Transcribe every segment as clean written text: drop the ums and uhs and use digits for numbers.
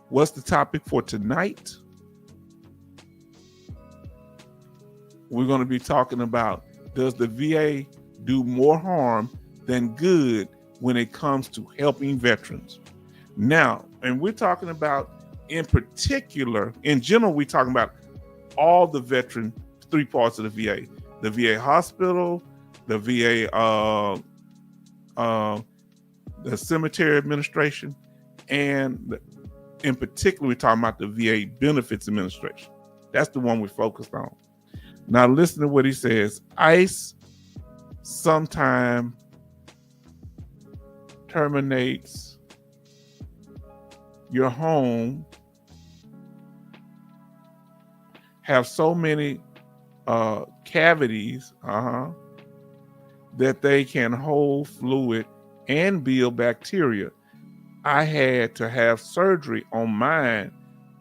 What's the topic for tonight? We're going to be talking about, does the VA do more harm than good when it comes to helping veterans? Now, and we're talking about in particular, in general, we're talking about all the veteran, three parts of the VA hospital, the VA, the cemetery administration, and in particular, we're talking about the VA benefits administration. That's the one we're focused on. Now, listen to what he says. ICE sometime terminates your home, have so many cavities that they can hold fluid and build bacteria. I had to have surgery on mine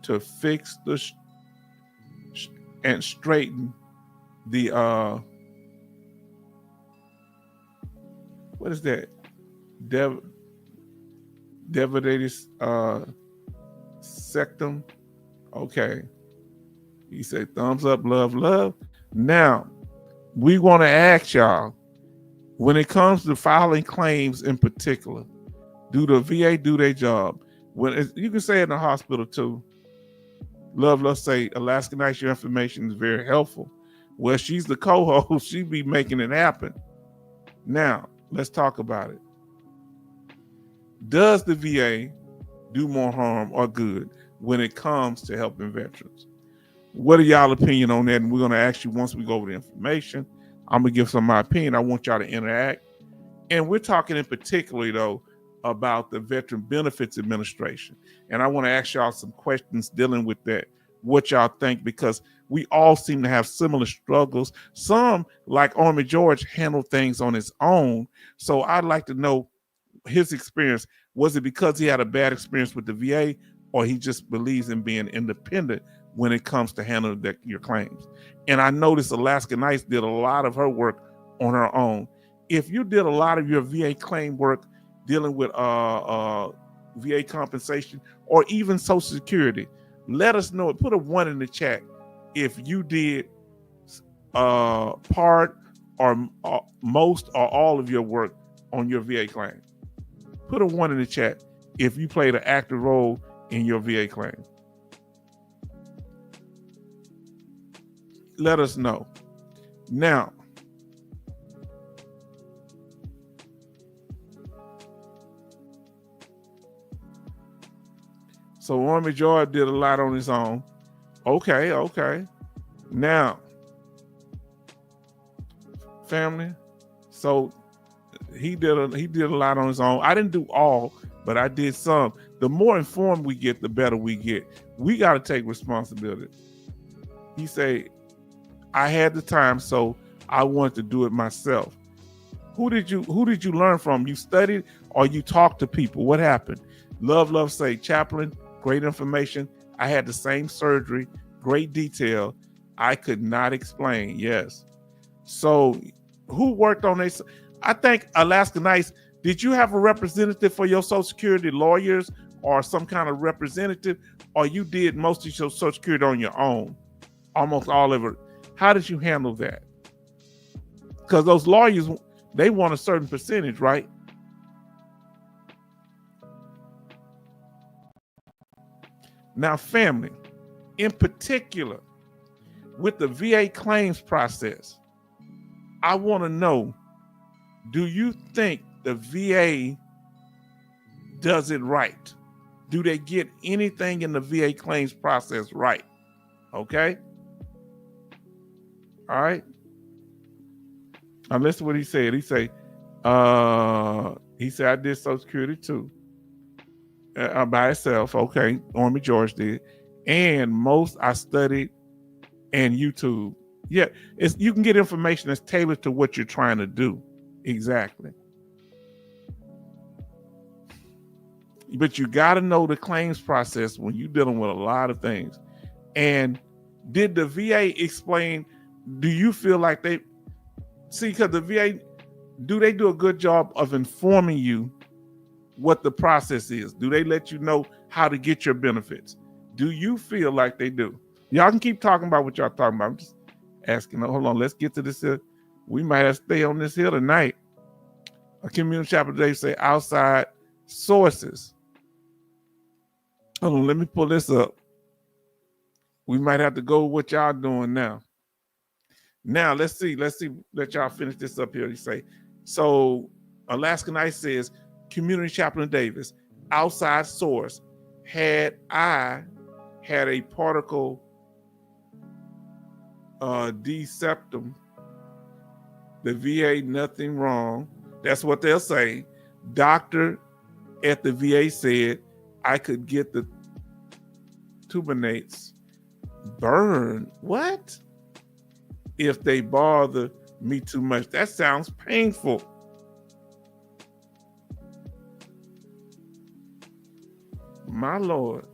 to fix the and straighten the what is that? Devidatus sectum. Okay. He said, thumbs up, love, love. Now, we want to ask y'all, when it comes to filing claims in particular, do the VA do their job? When you can say it in the hospital too. Love, let's say, Alaska Nights, your information is very helpful. Well, she's the co-host. She be making it happen. Now, let's talk about it. Does the VA do more harm or good when it comes to helping veterans? What are y'all opinion on that? And we're going to ask you once we go over the information. I'm going to give some of my opinion. I want y'all to interact. And we're talking in particular, though, about the Veteran Benefits Administration. And I want to ask y'all some questions dealing with that, what y'all think, because we all seem to have similar struggles. Some, like Army George, handle things on his own. So I'd like to know his experience. Was it because he had a bad experience with the VA, or he just believes in being independent when it comes to handling your claims? And I noticed Alaska Nights did a lot of her work on her own. If you did a lot of your VA claim work dealing with VA compensation or even Social Security, let us know. Put a 1 in the chat if you did part or most or all of your work on your VA claim. Put a 1 in the chat if you played an active role in your VA claim. Let us know. Now, so Army George did a lot on his own. Okay. Now, family, so he did a lot on his own. I didn't do all, but I did some. The more informed we get, the better we get. We got to take responsibility. He said, I had the time, so I wanted to do it myself. Who did you learn from? You studied or you talked to people? What happened? Love say, Chaplain, great information. I had the same surgery, great detail. I could not explain. Yes. So who worked on this? I think Alaska Nights, did you have a representative for your Social Security, lawyers or some kind of representative, or you did most of your Social Security on your own? Almost all of it. How did you handle that? Because those lawyers, they want a certain percentage, right? Now, family, in particular, with the VA claims process, I want to know, do you think the VA does it right? Do they get anything in the VA claims process right? Okay? All right. Now listen to what he said. He said, I did Social Security too. By itself. Okay. Army George did. And most I studied and YouTube. Yeah. You can get information that's tailored to what you're trying to do. Exactly. But you got to know the claims process when you're dealing with a lot of things. And did the VA explain, do you feel like because the VA, do they do a good job of informing you what the process is? Do they let you know how to get your benefits? Do you feel like they do? Y'all can keep talking about what y'all talking about. I'm just asking. Hold on, let's get to this here. We might have to stay on this hill tonight. A community chapter today say outside sources. Hold on, let me pull this up. We might have to go with what y'all doing now. Now, let's see. Let y'all finish this up here. You say, so Alaska Night says, Community Chaplain Davis, outside source, had I had a particle D-septum, the VA, nothing wrong. That's what they'll say. Doctor at the VA said I could get the turbinates burned. What? If they bother me too much. That sounds painful. My Lord.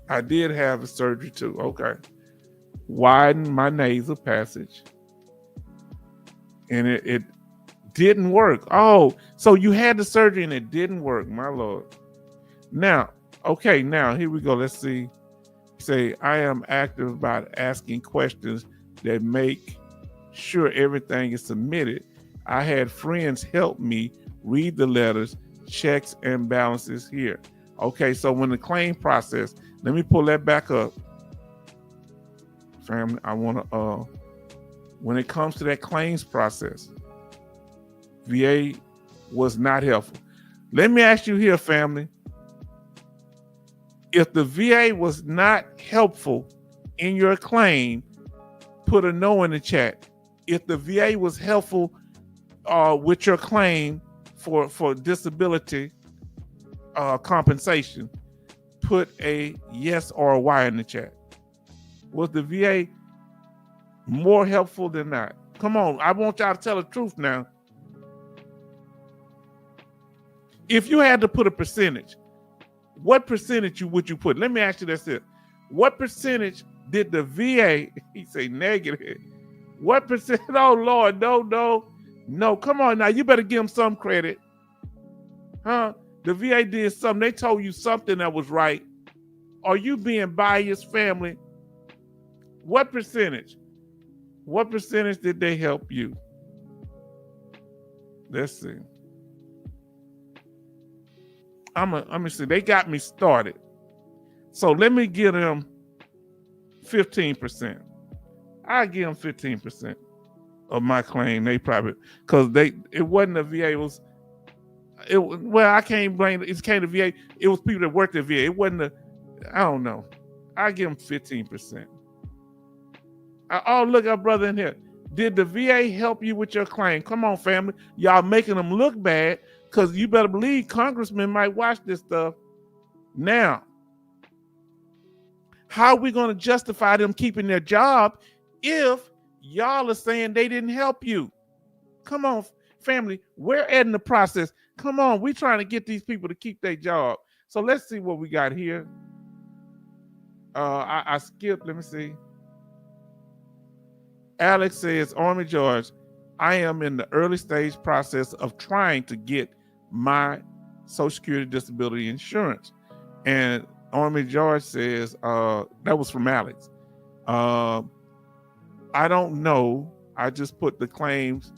I did have a surgery too. Okay. Widen my nasal passage. And it didn't work. Oh, so you had the surgery and it didn't work. My Lord. Now, okay, now here we go. Let's see. Say, I am active about asking questions that make sure everything is submitted. I had friends help me read the letters, checks, and balances here. Okay, so when the claim process, let me pull that back up. Family, I want to, when it comes to that claims process, VA was not helpful. Let me ask you here, family. If the VA was not helpful in your claim, put a no in the chat. If the VA was helpful with your claim for disability compensation, put a yes or a Y in the chat. Was the VA more helpful than not? Come on, I want y'all to tell the truth now. If you had to put a percentage, what percentage would you put? Let me ask you this here. What percentage did the VA, he say negative, what percent, oh Lord, no, come on now, you better give them some credit. Huh? The VA did something, they told you something that was right. Are you being biased, family? What percentage? What percentage did they help you? Let's see. I'm gonna see. They got me started. So let me give them 15%. I give them 15% of my claim. They probably, because it wasn't the VA. Well, I can't blame it. It came to VA. It was people that worked at VA. It wasn't I don't know. I give them 15%. Oh, look, our brother in here. Did the VA help you with your claim? Come on, family. Y'all making them look bad. Because you better believe congressmen might watch this stuff. Now, how are we going to justify them keeping their job if y'all are saying they didn't help you? Come on, family. We're in the process. Come on. We're trying to get these people to keep their job. So let's see what we got here. I skipped. Let me see. Alex says, Army George, I am in the early stage process of trying to get my Social Security disability insurance. And Army George says, that was from Alex. I don't know. I just put the claims.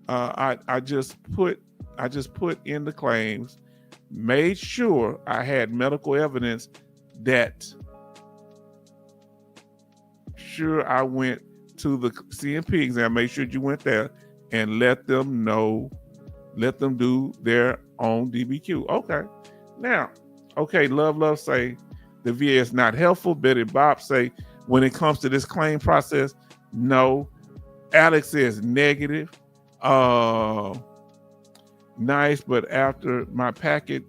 I just put in the claims, made sure I had medical evidence that sure I went to the CMP exam, make sure you went there and let them know. Let them do their own DBQ. Okay. Now, okay, Love say the VA is not helpful. Betty Bob say when it comes to this claim process, no. Alex says negative. Nice, but after my packet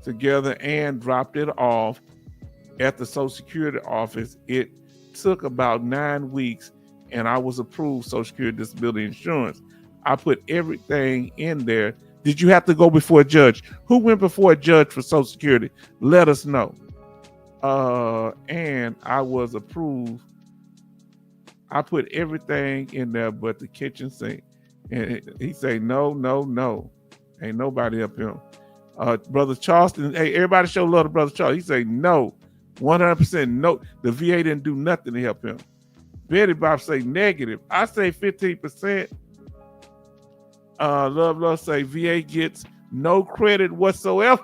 together and dropped it off at the Social Security office, it took about 9 weeks and I was approved Social Security disability insurance. I put everything in there. Did you have to go before a judge? Who went before a judge for Social Security? Let us know. And I was approved. I put everything in there but the kitchen sink. And he say, no, no, no. Ain't nobody up here. Brother Charleston, hey, everybody show love to Brother Charles. He say, no, 100% no. The VA didn't do nothing to help him. Betty Bob say negative. I say 15%. Love say VA gets no credit whatsoever.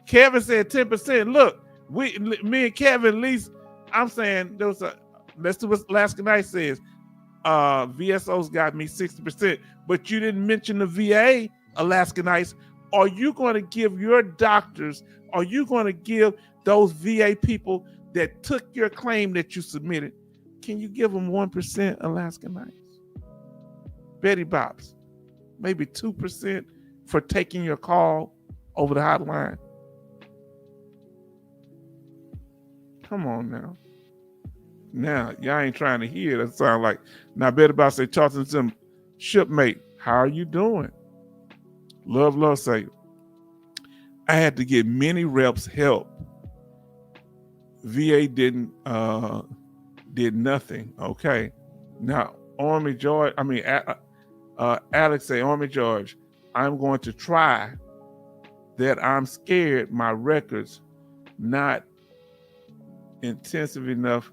Kevin said 10%. Look, me and Kevin, at least I'm saying there was let's do what Alaska Knight says. VSO's got me 60%, but you didn't mention the VA, Alaska Knights. Are you going to give your doctors, are you going to give those VA people that took your claim that you submitted, can you give them 1%, Alaska Knights? Betty Bops, maybe 2% for taking your call over the hotline. Come on now. Now, y'all ain't trying to hear. That sound like, now Betty Bops say, Charleston Zim, shipmate, how are you doing? Love say, I had to get many reps help. VA did nothing. Okay. Now, Army George, Alex say, Army George, I'm going to try that. I'm scared my records not extensive enough.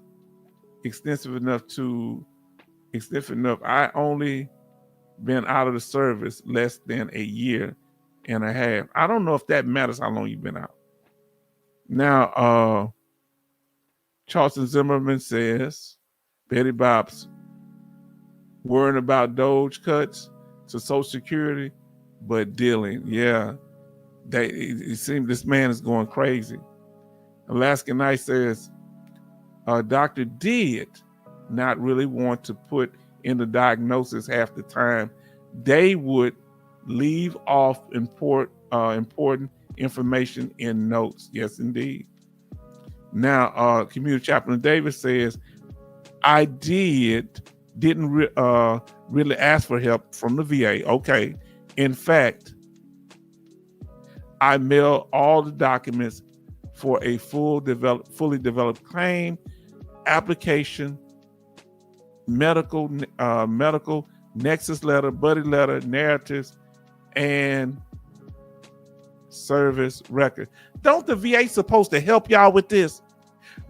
I only been out of the service less than a year and a half. I don't know if that matters how long you've been out. Now, Charleston Zimmerman says, Betty Bops, worrying about Doge cuts to Social Security, but dealing. Yeah, it seems this man is going crazy. Alaska Knight says, doctor did not really want to put in the diagnosis half the time. They would leave off important information in notes. Yes, indeed. Now, Community Chaplain Davis says, I didn't really ask for help from the VA. Okay. In fact, I mailed all the documents for a fully developed claim, application, medical nexus letter, buddy letter, narratives, and service record. Don't the VA supposed to help y'all with this?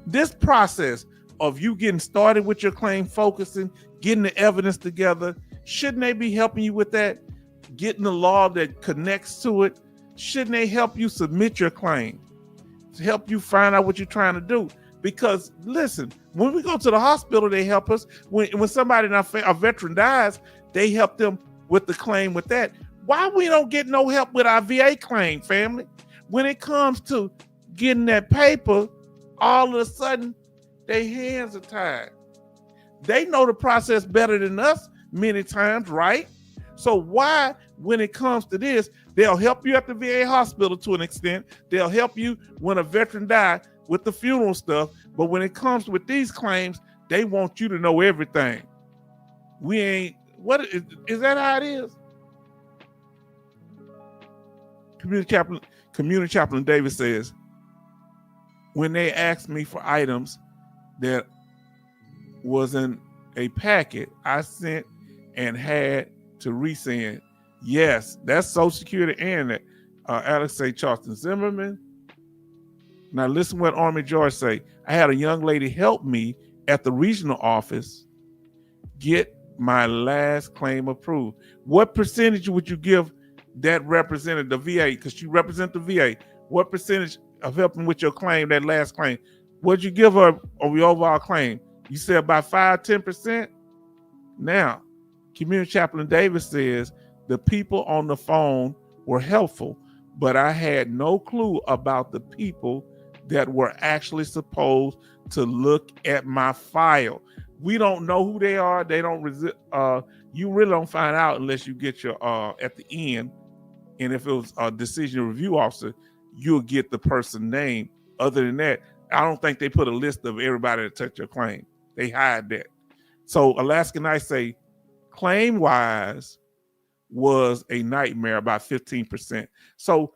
This process of you getting started with your claim, focusing, getting the evidence together, shouldn't they be helping you with that? Getting the law that connects to it, shouldn't they help you submit your claim? To help you find out what you're trying to do? Because listen, when we go to the hospital, they help us. When somebody in a veteran dies, they help them with the claim with that. Why we don't get no help with our VA claim, family? When it comes to getting that paper, all of a sudden, their hands are tied. They know the process better than us many times, right? So why, when it comes to this, they'll help you at the VA hospital to an extent. They'll help you when a veteran dies with the funeral stuff. But when it comes with these claims, they want you to know everything. We ain't, what is that how it is? Community Chaplain Davis says, when they asked me for items that was in a packet, I sent and had to resend. Yes, that's Social Security and that. Alex say, Charleston Zimmerman. Now listen what Army George say. I had a young lady help me at the regional office get my last claim approved. What percentage would you give that represented the VA? Because you represent the VA. What percentage of helping with your claim, that last claim? What'd you give her of your overall claim? You said about 5-10%? Now, Community Chaplain Davis says, the people on the phone were helpful, but I had no clue about the people that were actually supposed to look at my file. We don't know who they are. They don't resist. You really don't find out unless you get your at the end. And if it was a decision review officer, you'll get the person name. Other than that, I don't think they put a list of everybody that touched your claim. They hide that. So Alaska Knight say, claim wise was a nightmare, about 15%. So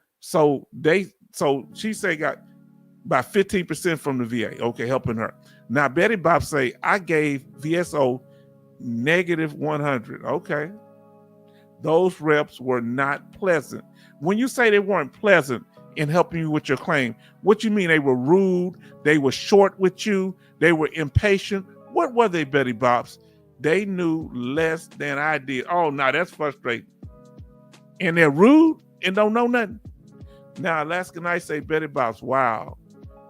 she say got about 15% from the VA. Okay, helping her. Now Betty Bob say, I gave VSO Negative 100. Okay. Those reps were not pleasant. When you say they weren't pleasant in helping you with your claim, what you mean? They were rude, they were short with you, they were impatient. What were they, Betty Bops? They knew less than I did. Oh, now that's frustrating. And they're rude and don't know nothing. Now, Alaska Knight say, Betty Bops, wow,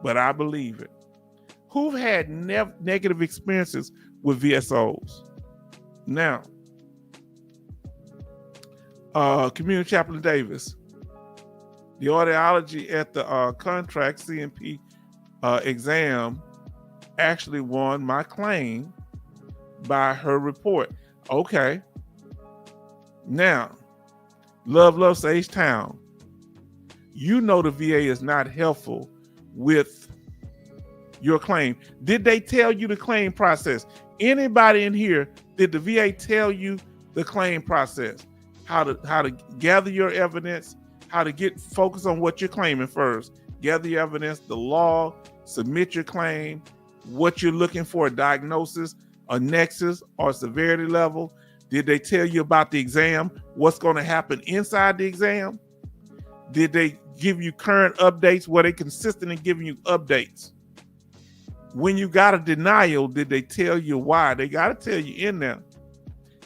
but I believe it. Who've had negative experiences with VSOs? Now, Community Chaplain Davis, the audiology at the contract CMP exam actually won my claim by her report. Okay. Now, Love Sage Town, you know the VA is not helpful with your claim. Did they tell you the claim process? Anybody in here, did the VA tell you the claim process? How to gather your evidence, how to get focused on what you're claiming first. Gather your evidence, the law, submit your claim, what you're looking for, a diagnosis, a nexus, or severity level. Did they tell you about the exam? What's going to happen inside the exam? Did they give you current updates? Were they consistent in giving you updates? When you got a denial, did they tell you why? They got to tell you in there.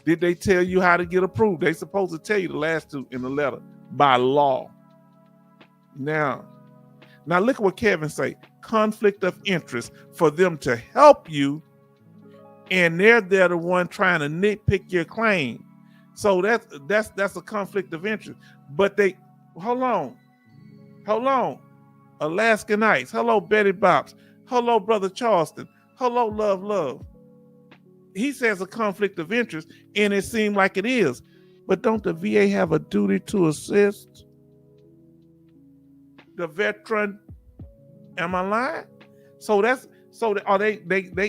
Did they tell you how to get approved? They supposed to tell you the last two in the letter by law. Now look at what Kevin say. Conflict of interest for them to help you, and they're the one trying to nitpick your claim. So that's a conflict of interest. But they hold on. Alaska Nights. Hello, Betty Bops. Hello, Brother Charleston. Hello, Love. He says a conflict of interest, and it seemed like it is. But don't the VA have a duty to assist the veteran? Am I lying?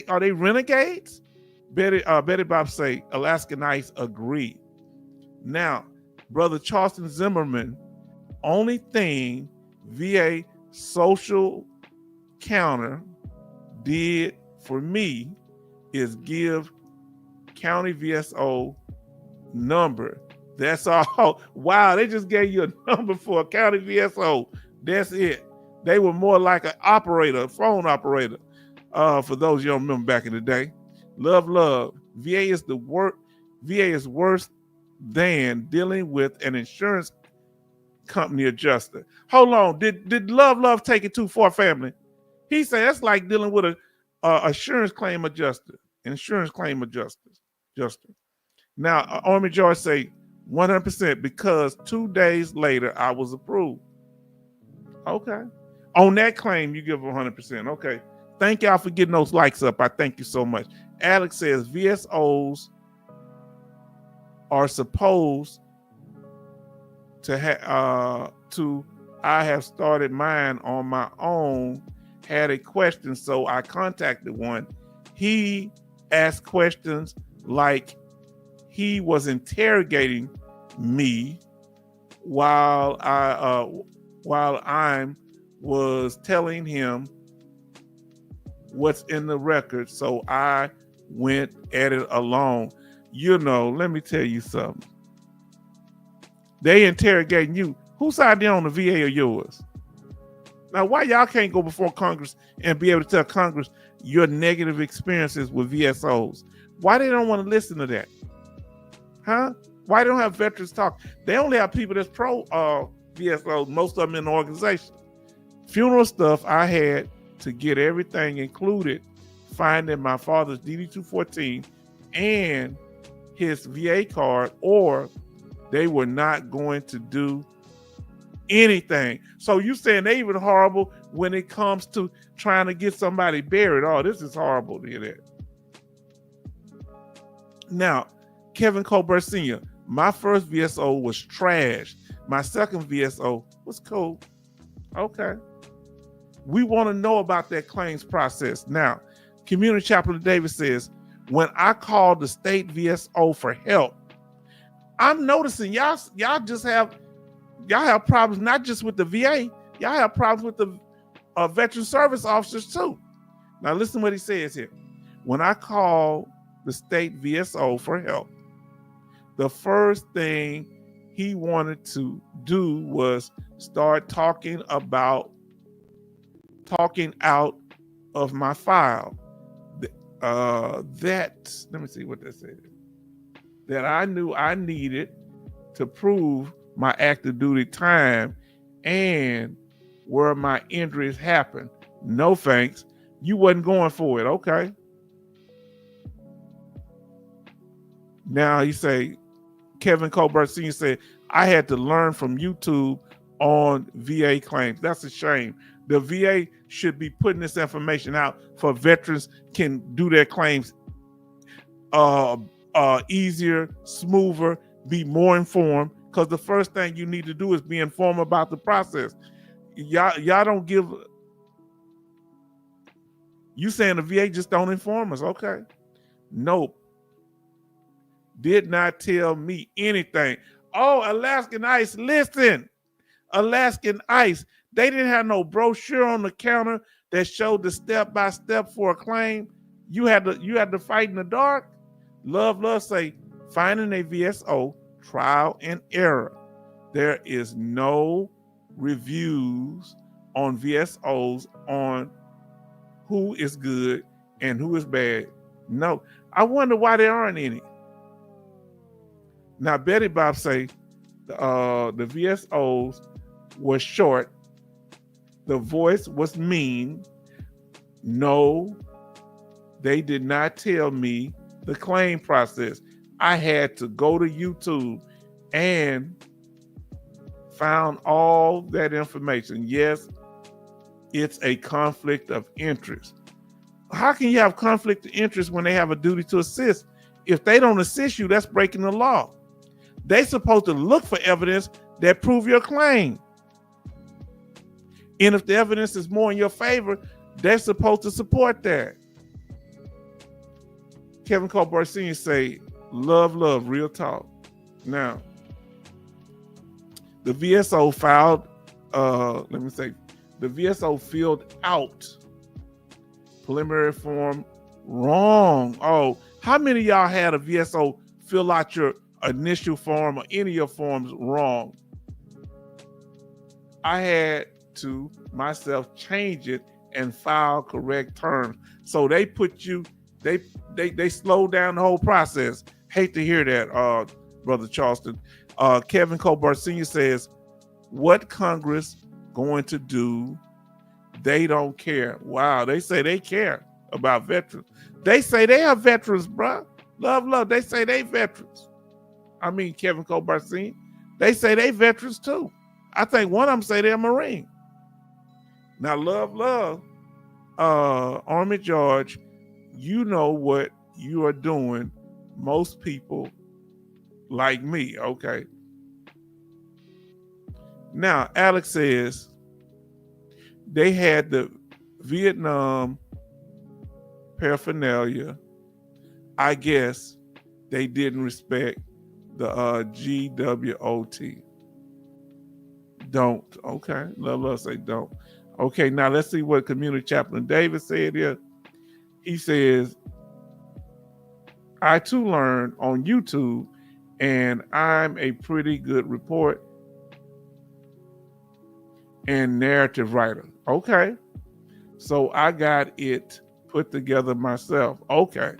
Are they renegades? Betty Bob say Alaska Nights agree. Now, Brother Charleston Zimmerman, only thing VA social counter did for me is give county VSO number. That's all. Wow, they just gave you a number for a county VSO. That's it. They were more like an operator, a phone operator. For those you don't remember back in the day. Love. VA is worse than dealing with an insurance company adjuster. Hold on. Did Love take it too far, family? He said that's like dealing with a insurance claim adjuster. Now, Army George say 100% because 2 days later I was approved. Okay. On that claim, you give 100%. Okay. Thank y'all for getting those likes up. I thank you so much. Alex says VSOs are supposed to have I have started mine on my own, had a question, so I contacted one. He asked questions like he was interrogating me while I was telling him what's in the record, so I went at it alone. You know, let me tell you something. They interrogating you. Whose side they on, the VA or yours? Now, why y'all can't go before Congress and be able to tell Congress your negative experiences with VSOs? Why they don't want to listen to that? Huh? Why they don't have veterans talk? They only have people that's pro VSOs, most of them in the organization. Funeral stuff, I had to get everything included, finding my father's DD-214 and his VA card, or they were not going to do anything. So you saying they even horrible when it comes to trying to get somebody buried. Oh, this is horrible to hear that. Now, Kevin Colbert Sr., my first VSO was trash. My second VSO was cool. Okay. We want to know about that claims process. Now, Community Chaplain Davis says, when I called the state VSO for help, I'm noticing y'all have problems not just with the VA, y'all have problems with the veteran service officers too. Now listen to what he says here. When I called the state VSO for help. The first thing he wanted to do was start talking out of my file. Let me see what that said. That I knew I needed to prove my active duty time and where my injuries happened. No thanks. You wasn't going for it. Okay. Now you say, Kevin Colbert Sr. said, I had to learn from YouTube on VA claims. That's a shame. The VA should be putting this information out for veterans can do their claims easier, smoother, be more informed. Because the first thing you need to do is be informed about the process. Y'all don't give. You saying the VA just don't inform us? Okay. Nope. Did not tell me anything. Oh, Alaskan Ice, listen. Alaskan Ice, they didn't have no brochure on the counter that showed the step-by-step for a claim. You had to fight in the dark. Love say, finding a VSO, trial and error. There is no reviews on VSOs on who is good and who is bad. No, I wonder why there aren't any. Now, Betty Bob say the VSOs were short. The voice was mean. No, they did not tell me the claim process. I had to go to YouTube and found all that information. Yes, it's a conflict of interest. How can you have conflict of interest when they have a duty to assist? If they don't assist you, that's breaking the law. They're supposed to look for evidence that prove your claim. And if the evidence is more in your favor, they're supposed to support that. Kevin Colbert Sr. say, love, real talk. Now, the VSO filed, the VSO filled out preliminary form wrong. Oh, how many of y'all had a VSO fill out your initial form or any of your forms wrong? I had to myself change it and file correct terms. So they put you, they slowed down the whole process. Hate to hear that, Brother Charleston. Kevin Colbert Sr. says, what Congress going to do? They don't care. Wow, they say they care about veterans. They say they are veterans, bruh. Love. They say they veterans. I mean, Kevin Colbert Sr., they say they veterans too. I think one of them say they're a Marine. Now, love, Army George, you know what you are doing. Most people like me, okay? Now, Alex says they had the Vietnam paraphernalia. I guess they didn't respect the GWOT. Don't. Okay. Love say don't. Okay, now let's see what Community Chaplain David said here. He says, I too learned on YouTube and I'm a pretty good report and narrative writer. Okay. So I got it put together myself. Okay.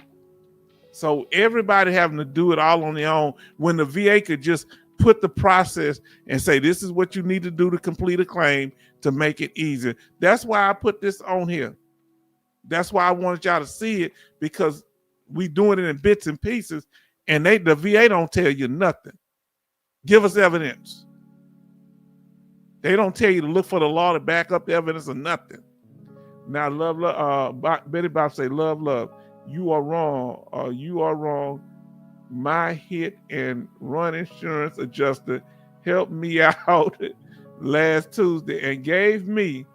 So everybody having to do it all on their own when the VA could just put the process and say, this is what you need to do to complete a claim to make it easier. That's why I put this on here. That's why I wanted y'all to see it, because we doing it in bits and pieces and the VA don't tell you nothing. Give us evidence. They don't tell you to look for the law to back up the evidence or nothing. Now, Betty Bob say, love, you are wrong. You are wrong. My hit and run insurance adjuster helped me out last Tuesday and gave me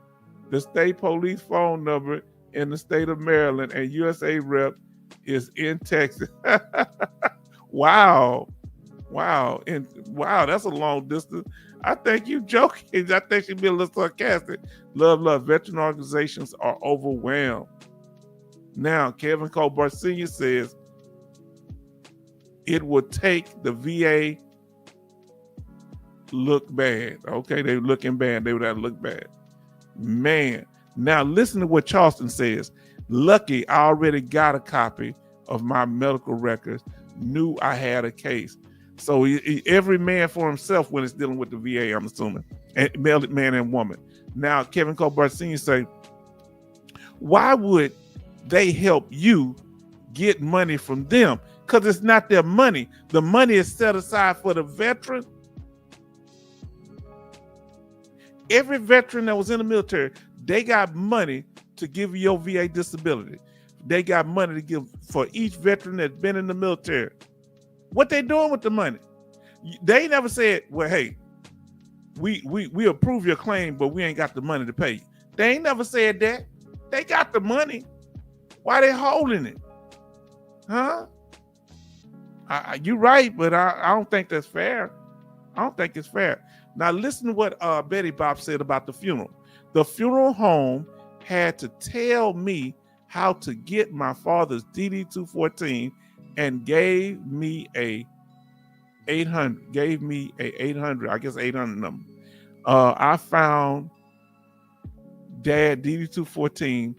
the state police phone number in the state of Maryland, and USA rep is in Texas. Wow. And wow, that's a long distance. I think you joking. I think she'd be a little sarcastic. Love. Veteran organizations are overwhelmed. Now, Kevin Colbert Sr. says, it would take the VA look bad. Okay, they looking bad. They would have to look bad. Man, now listen to what Charleston says. Lucky I already got a copy of my medical records, knew I had a case. So every man for himself when it's dealing with the VA, I'm assuming, and man and woman. Now, Kevin Colbert Sr. say, why would they help you get money from them? Because it's not their money. The money is set aside for the veteran. Every veteran that was in the military, they got money to give you your VA disability. They got money to give for each veteran that's been in the military. What they doing with the money? They never said, well, hey, we approve your claim, but we ain't got the money to pay you. They ain't never said that. They got the money. Why they holding it? Huh? You're right, but I don't think that's fair. I don't think it's fair. Now listen to what Betty Bob said about the funeral. The funeral home had to tell me how to get my father's DD-214 and gave me a 800, I guess 800 number. I found Dad DD-214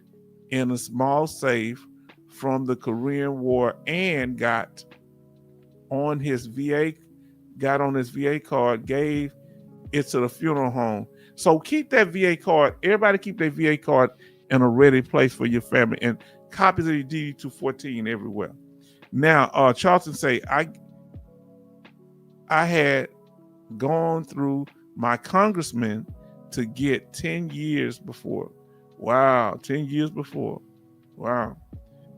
in a small safe from the Korean War and got on his VA card, gave it to the funeral home. So keep that VA card. Everybody keep their VA card in a ready place for your family, and copies of your DD-214 everywhere. Now, Charlton say, I had gone through my congressman to get 10 years before. Wow, 10 years before. Wow.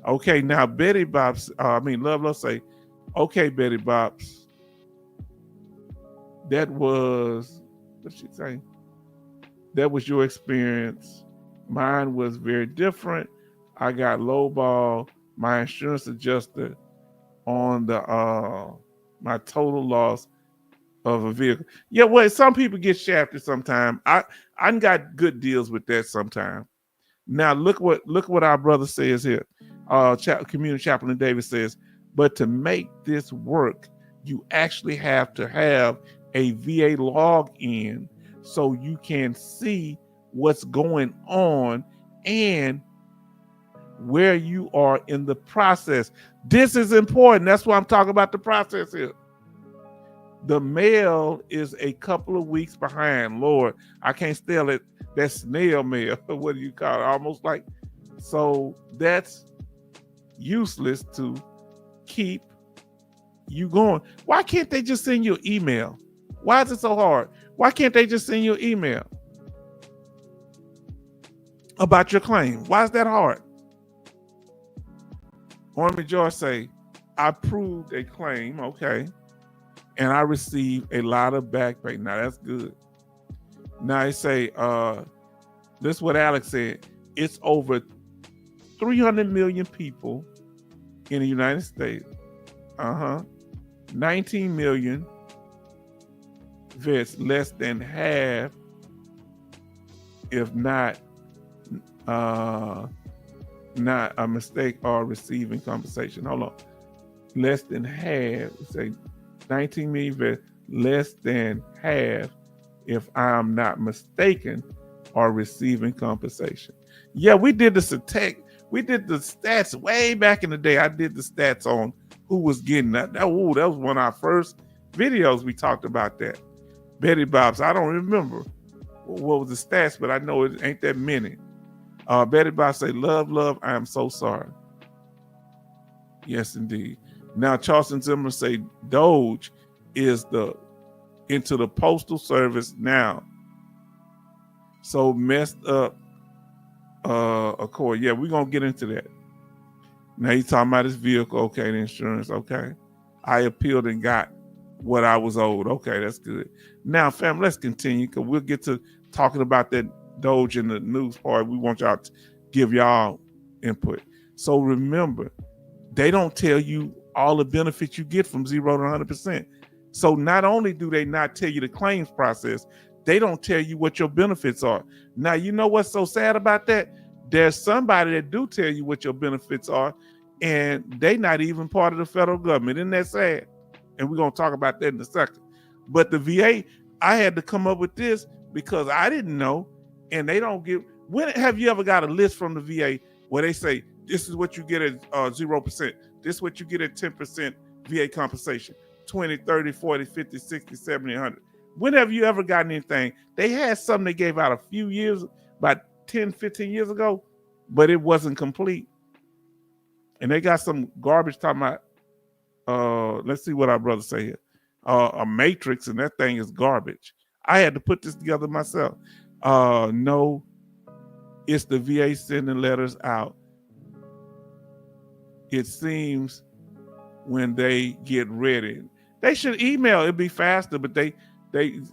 Okay, now Betty Bob's, Love say, okay, Betty Bob's, that was, what'd she say? That was your experience. Mine was very different. I got lowball. My insurance adjuster on the my total loss of a vehicle. Yeah, well, some people get shafted sometimes. I got good deals with that sometimes. Now look what our brother says here. Community Chaplain David says, but to make this work, you actually have to have a VA login so you can see what's going on and where you are in the process. This is important. That's why I'm talking about the process here. The mail is a couple of weeks behind. Lord, I can't spell it. That's snail mail. What do you call it? Almost like, so that's useless to keep you going. Why can't they just send you an email? Why is it so hard? Why can't they just send you an email about your claim? Why is that hard? Ormy George say, I proved a claim, okay, and I received a lot of back pay. Now that's good. Now they say, this is what Alex said. It's over 300 million people in the United States. 19 million vets, less than half, if not a mistake, are receiving compensation. Hold on. Less than half, say 19 million vets, less than half, if I'm not mistaken, are receiving compensation. Yeah, we did the stats way back in the day. I did the stats on who was getting that. That was one of our first videos. We talked about that. Betty Bob's, I don't remember what was the stats, but I know it ain't that many. Betty Bob say, love, I am so sorry. Yes, indeed. Now, Charleston Zimmer say, Doge is into the postal service now. So messed up Accord. Yeah, we're going to get into that. Now he's talking about his vehicle. Okay, the insurance. Okay. I appealed and got what I was owed. Okay, that's good. Now, fam, let's continue because we'll get to talking about that Doge in the news part. We want y'all to give y'all input. So remember, they don't tell you all the benefits you get from 0 to 100%. So not only do they not tell you the claims process, they don't tell you what your benefits are. Now, you know what's so sad about that? There's somebody that do tell you what your benefits are. and they not even part of the federal government. Isn't that sad? And we're going to talk about that in a second. But the VA, I had to come up with this because I didn't know, and they don't give. When have you ever got a list from the VA where they say, this is what you get at 0%, this is what you get at 10% VA compensation, 20, 30, 40, 50, 60, 70, 100. When have you ever gotten anything? They had something they gave out a few years, about 10, 15 years ago, but it wasn't complete. And they got some garbage talking about, let's see what our brothers say here, a matrix, and that thing is garbage. I had to put this together myself. No, it's the VA sending letters out. It seems when they get ready. They should email, it'd be faster, but they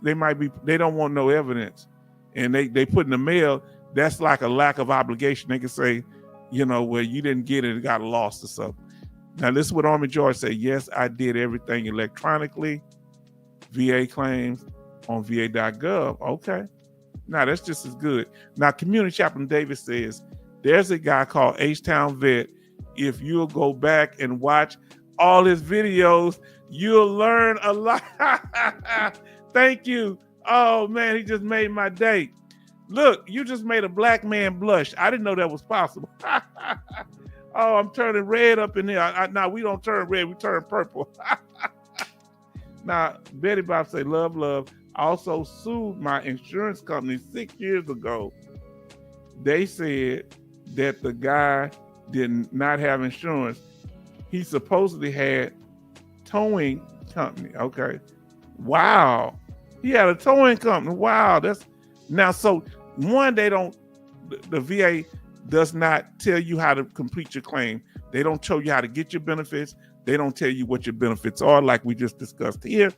might be, they don't want no evidence. And they put in the mail, that's like a lack of obligation. They can say, well, you didn't get it got lost or something. Now, this is what Army George said. Yes, I did everything electronically. VA claims on va.gov. Okay. Now, that's just as good. Now, Community Chaplain Davis says, there's a guy called H-Town Vet. If you'll go back and watch all his videos, you'll learn a lot. Thank you. Oh, man, he just made my day. Look, you just made a black man blush. I didn't know that was possible. Oh, I'm turning red up in here. Now, we don't turn red. We turn purple. Now, Betty Bob say, love, love. I also sued my insurance company 6 years ago. They said that the guy did not have insurance. He supposedly had towing company. Okay. Wow. He had a towing company. Wow. That's now, so one, the VA does not tell you how to complete your claim. They don't show you how to get your benefits. They don't tell you what your benefits are, like we just discussed here.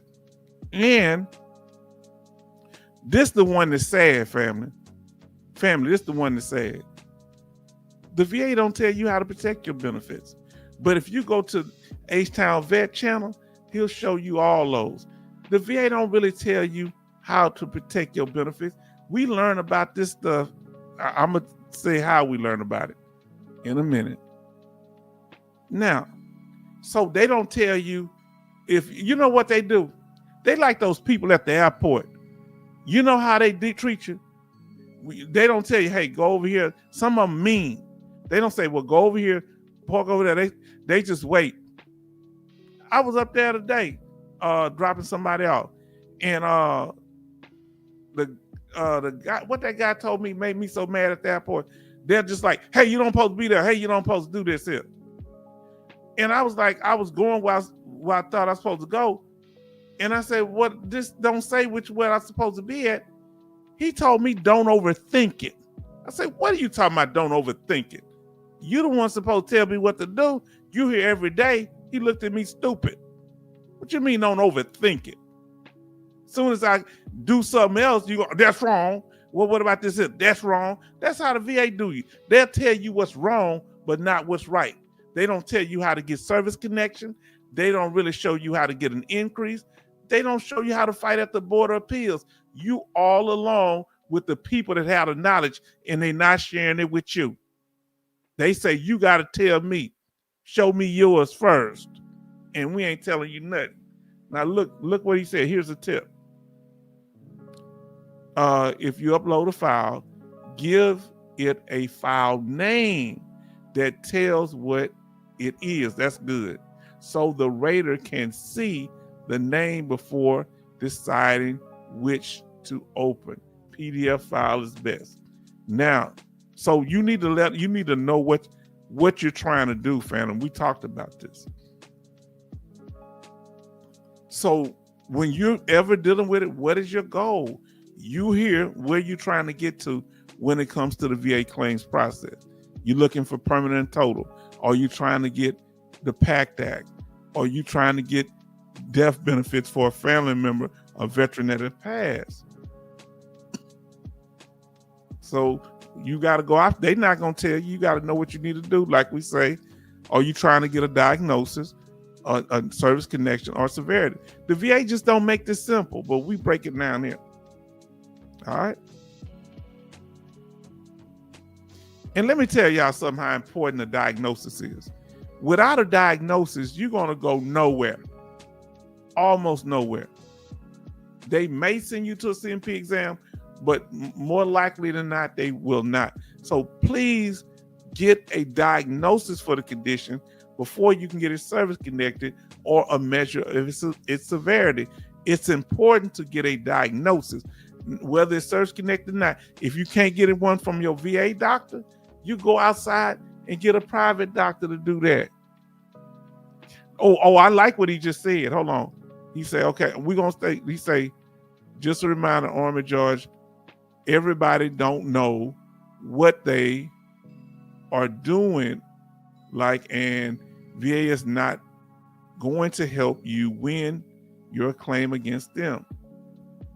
And this the one that's sad, family. Family, this the one that's sad. The VA don't tell you how to protect your benefits. But if you go to H-Town Vet channel, he'll show you all those. The VA don't really tell you how to protect your benefits. We learn about this stuff. I'm going to say how we learn about it in a minute. Now, so they don't tell you if, you know what they do? They like those people at the airport. You know how they treat you? They don't tell you, hey, go over here. Some of them mean. They don't say, well, go over here, park over there. They just wait. I was up there today, dropping somebody off. And the guy, what that guy told me made me so mad at the airport. They're just like, hey, you don't supposed to be there. Hey, you don't supposed to do this here. And I was like, I was going where I thought I was supposed to go. And I said, what, this don't say where I'm supposed to be at. He told me, don't overthink it. I said, what are you talking about, don't overthink it? You the one supposed to tell me what to do. You here every day. He looked at me stupid. What you mean don't overthink it? As soon as I do something else, you go, that's wrong. Well, what about this? That's wrong. That's how the VA do you. They'll tell you what's wrong, but not what's right. They don't tell you how to get service connection. They don't really show you how to get an increase. They don't show you how to fight at the Board of Appeals. You all along with the people that have the knowledge, and they're not sharing it with you. They say, you got to tell me, show me yours first. And we ain't telling you nothing. Now look what he said. Here's a tip. If you upload a file, give it a file name that tells what it is. That's good. So the rater can see the name before deciding which to open. PDF file is best. Now, so you need to know what you're trying to do, fam. We talked about this. So when you're ever dealing with it, what is your goal? You hear where you're trying to get to when it comes to the VA claims process. You're looking for permanent and total. Are you trying to get the PACT Act? Are you trying to get death benefits for a family member, a veteran that has passed? So you got to go out. They're not going to tell you. You got to know what you need to do. Like we say, are you trying to get a diagnosis, a service connection, or severity? The VA just don't make this simple, but we break it down here. All right. And let me tell y'all something how important the diagnosis is. Without a diagnosis, you're going to go nowhere, almost nowhere. They may send you to a CMP exam, but more likely than not, they will not. So please get a diagnosis for the condition before you can get it service connected or a measure of its severity. It's important to get a diagnosis, whether it's service connected or not. If you can't get one from your VA doctor, you go outside and get a private doctor to do that. Oh, I like what he just said. Hold on. He said, okay, we're going to stay. He say, just a reminder, Army George, everybody don't know what they are doing, and VA is not going to help you win your claim against them.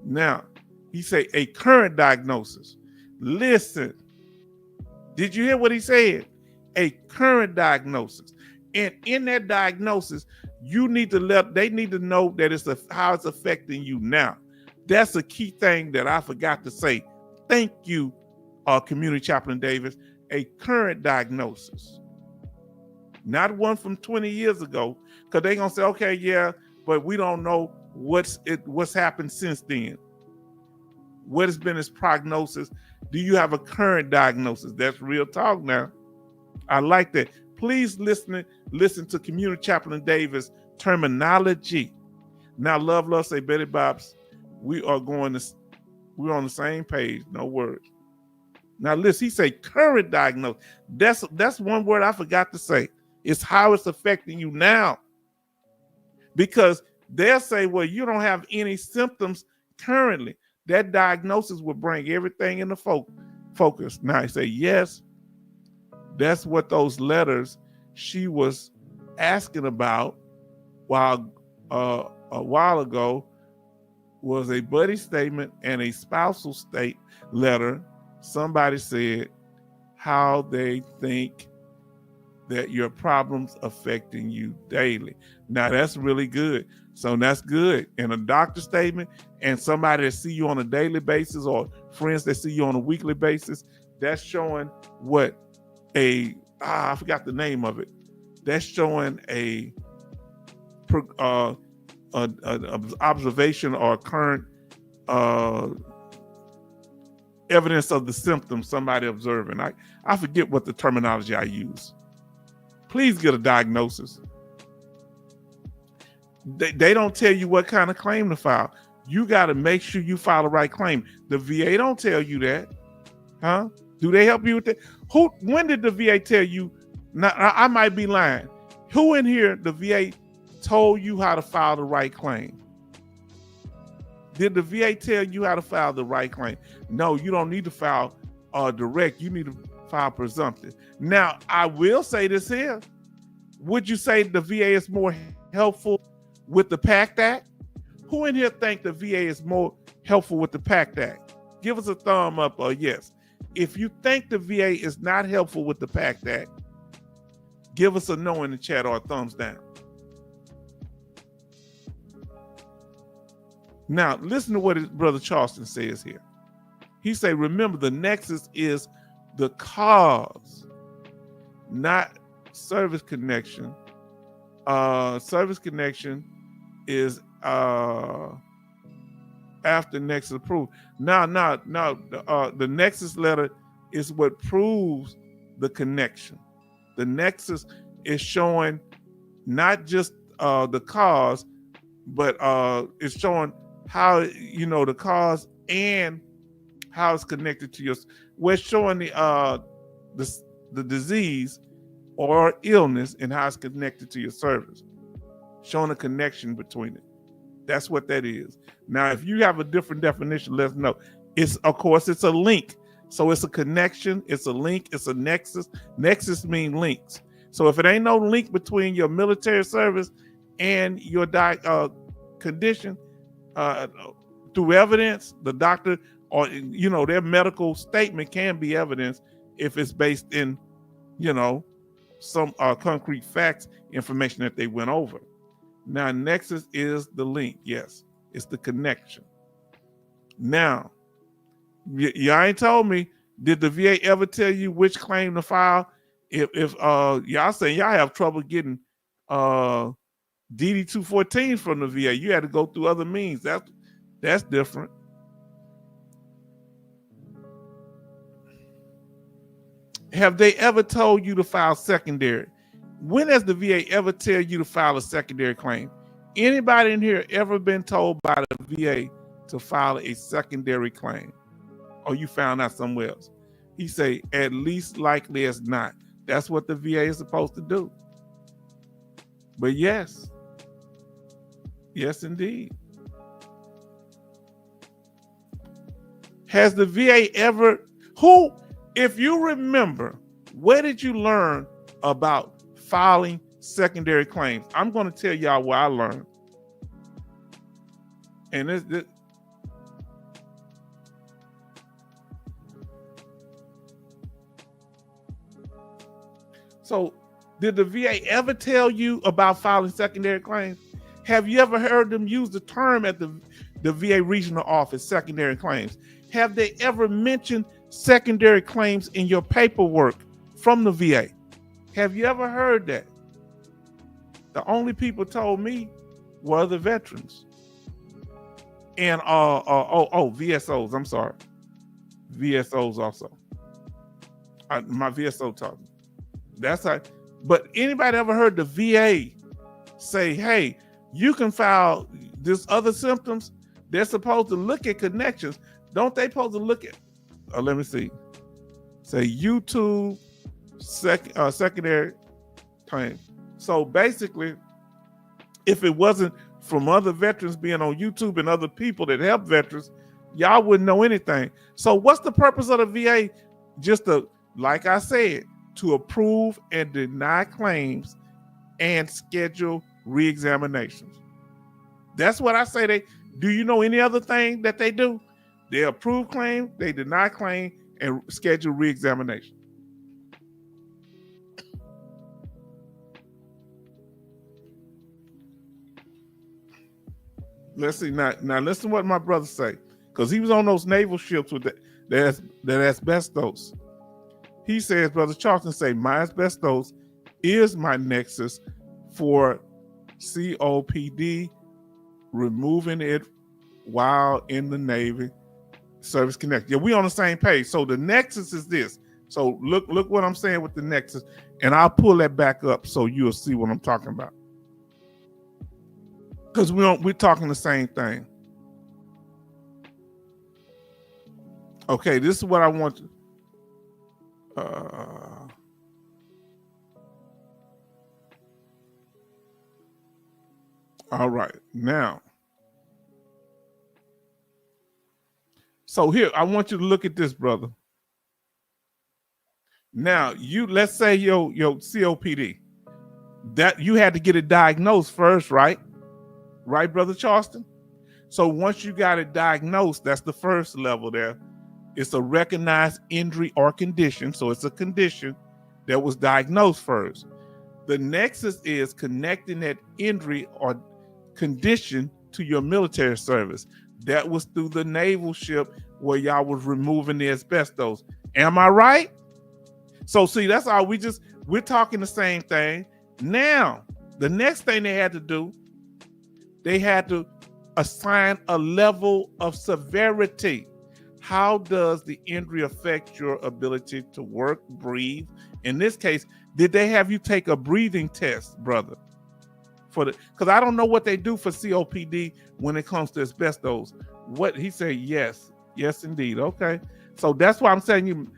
Now, he say a current diagnosis. Listen, did you hear what he said? A current diagnosis. And in that diagnosis, they need to know that how it's affecting you now. That's a key thing that I forgot to say. Thank you, Community Chaplain Davis. A current diagnosis, not one from 20 years ago, because they're gonna say, okay, yeah, but we don't know what's happened since then. What has been his prognosis? Do you have a current diagnosis? That's real talk now. I like that. Please listen to Community Chaplain Davis terminology. Now, love, say Betty Bobs, we're on the same page, no words. Now listen, he say current diagnosis. That's one word I forgot to say. It's how it's affecting you now. Because they'll say, well, you don't have any symptoms currently. That diagnosis will bring everything into focus. Now I say, yes, that's what those letters she was asking about a while ago was a buddy statement and a spousal state letter. Somebody said how they think that your problems affecting you daily. Now that's really good. So that's good. And a doctor statement and somebody that see you on a daily basis or friends that see you on a weekly basis, that's showing what I forgot the name of it. That's showing a observation or current evidence of the symptoms somebody observing. I forget what the terminology I use. Please get a diagnosis. They don't tell you what kind of claim to file. You got to make sure you file the right claim. The VA don't tell you that. Huh? Do they help you with that? When did the VA tell you? Now, I might be lying. Who in here, the VA told you how to file the right claim? Did the VA tell you how to file the right claim? No, you don't need to file direct. You need to file presumptive. Now, I will say this here. Would you say the VA is more helpful with the PACT Act? Who in here think the VA is more helpful with the PACT Act? Give us a thumb up or yes. If you think the VA is not helpful with the PACT Act, give us a no in the chat or a thumbs down. Now, listen to what his brother Charleston says here. He say, remember, the nexus is the cause, not service connection. Service connection is after nexus approved. Now, the nexus letter is what proves the connection. The nexus is showing not just the cause, but it's showing how, the cause and how it's connected to your, we're showing the disease or illness and how it's connected to your service, showing a connection between it. That's what that is. Now, if you have a different definition, let us know. It's a link. So it's a connection, it's a link, it's a nexus. Nexus means links. So if it ain't no link between your military service and your condition, through evidence, the doctor or their medical statement can be evidence if it's based in some concrete facts, information that they went over. Now, nexus is the link. Yes, it's the connection. Now, you ain't told me, did the VA ever tell you which claim to file If y'all saying y'all have trouble getting DD 214 from the VA, you had to go through other means. That's different. Have they ever told you to file secondary? When has the VA ever tell you to file a secondary claim? Anybody in here ever been told by the VA to file a secondary claim? Or you found out somewhere else? He say, at least likely as not. That's what the VA is supposed to do. But yes. Yes, indeed. Has the VA ever, if you remember, where did you learn about filing secondary claims? I'm going to tell y'all where I learned. And this so did the VA ever tell you about filing secondary claims? Have you ever heard them use the term at the VA regional office, secondary claims? Have they ever mentioned secondary claims in your paperwork from the VA? Have you ever heard that? The only people told me were the veterans. And VSOs, I'm sorry. VSOs also. My VSO taught me. That's how, but anybody ever heard the VA say, hey, you can file this other symptoms? They're supposed to look at connections. Don't they supposed to look at, let me see. Say YouTube secondary claim. So basically, if it wasn't from other veterans being on YouTube and other people that help veterans, y'all wouldn't know anything. So what's the purpose of the VA? Just to, like I said, to approve and deny claims and schedule reexaminations. That's what I say. Do you know any other thing that they do? They approve claim, they deny claim, and schedule reexamination. Let's see now. Listen to what my brother say, because he was on those naval ships with that asbestos. He says, Brother Charlton say, my asbestos is my nexus for COPD, removing it while in the Navy, service connected. Yeah, we on the same page. So the nexus is this. So look what I'm saying with the nexus, and I'll pull that back up so you'll see what I'm talking about. Because we're talking the same thing. Okay, this is what I want to. All right, now. So here, I want you to look at this, brother. Now, let's say your COPD, that you had to get it diagnosed first, right? Right, Brother Charleston? So once you got it diagnosed, that's the first level there. It's a recognized injury or condition. So it's a condition that was diagnosed first. The nexus is connecting that injury or condition to your military service. That was through the naval ship where y'all was removing the asbestos. Am I right? So see, that's all we're talking the same thing. Now, the next thing they had to do, they had to assign a level of severity. How does the injury affect your ability to work, breathe? In this case, did they have you take a breathing test, brother? Because I don't know what they do for COPD when it comes to asbestos. What he said, yes, indeed. Okay, so that's why I'm saying you,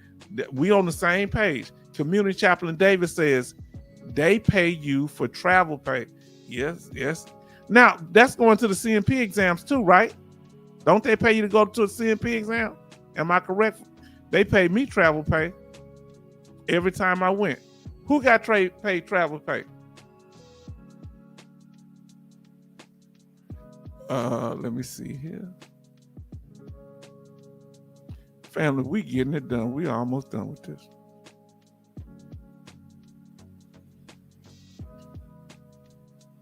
we on the same page. Community Chaplain Davis says they pay you for travel pay. Yes. Now that's going to the CMP exams too, right? Don't they pay you to go to a CMP exam? Am I correct? They paid me travel pay every time I went. Who got paid travel pay? Let me see here. Family, we getting it done. We almost done with this.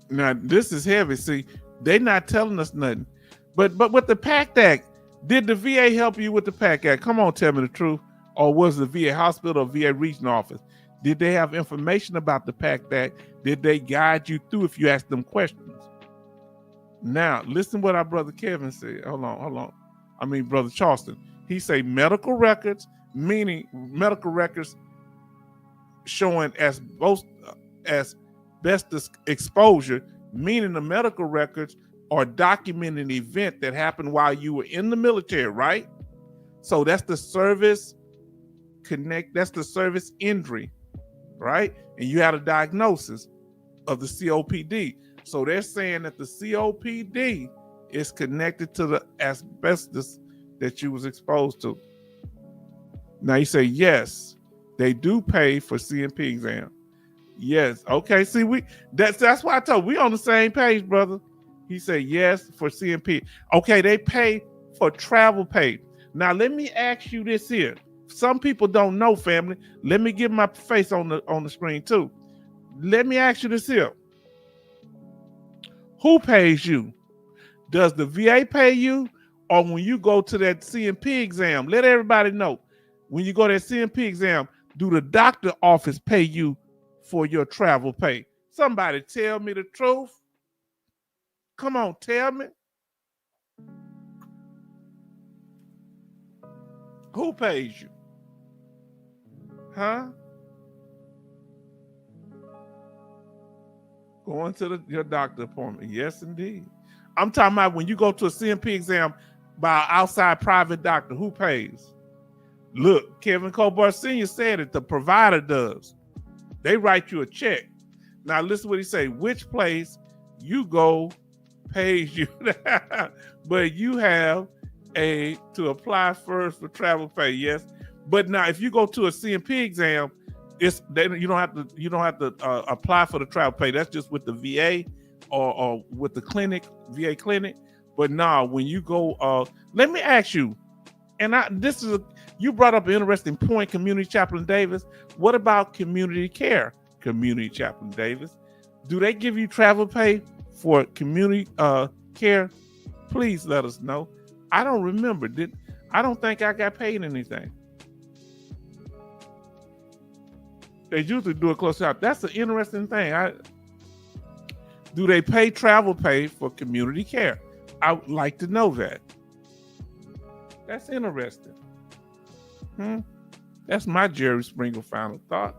Now, this is heavy. See, they're not telling us nothing. But with the PACT Act, did the VA help you with the PACT Act? Come on, tell me the truth. Or was the VA hospital or VA regional office? Did they have information about the PACT Act? Did they guide you through if you asked them questions? Now, listen what our brother Kevin said. Hold on. I mean, brother Charleston. He say medical records, meaning medical records showing asbestos exposure, meaning the medical records are documenting an event that happened while you were in the military, right? So that's the service that's the service injury, right? And you had a diagnosis of the COPD. So they're saying that the COPD is connected to the asbestos that you was exposed to. Now you say, yes, they do pay for CMP exam. Yes. Okay. See, that's why I told we on the same page, brother. He said yes for CMP. Okay, they pay for travel pay. Now let me ask you this here. Some people don't know, family. Let me get my face on the screen too. Let me ask you this here. Who pays you? Does the VA pay you? Or when you go to that CMP exam, let everybody know. When you go to that CMP exam, do the doctor office pay you for your travel pay? Somebody tell me the truth. Come on, tell me. Who pays you? Huh? Going to your doctor appointment. Yes, indeed. I'm talking about when you go to a CMP exam by an outside private doctor, who pays? Look, Kevin Colbert Sr. said it, the provider does. They write you a check. Now listen what he say, which place you go pays you. But you have to apply first for travel pay, yes. But now if you go to a CMP exam, you don't have to apply for the travel pay. That's just with the VA or with the clinic, VA clinic. But now when you go, let me ask you, and you brought up an interesting point, Community Chaplain Davis. What about community care, Community Chaplain Davis? Do they give you travel pay for community care? Please let us know. I don't remember. I don't think I got paid anything. They usually do it close out. That's an interesting thing. Do they pay travel pay for community care? I would like to know that. That's interesting. That's my Jerry Springer final thought.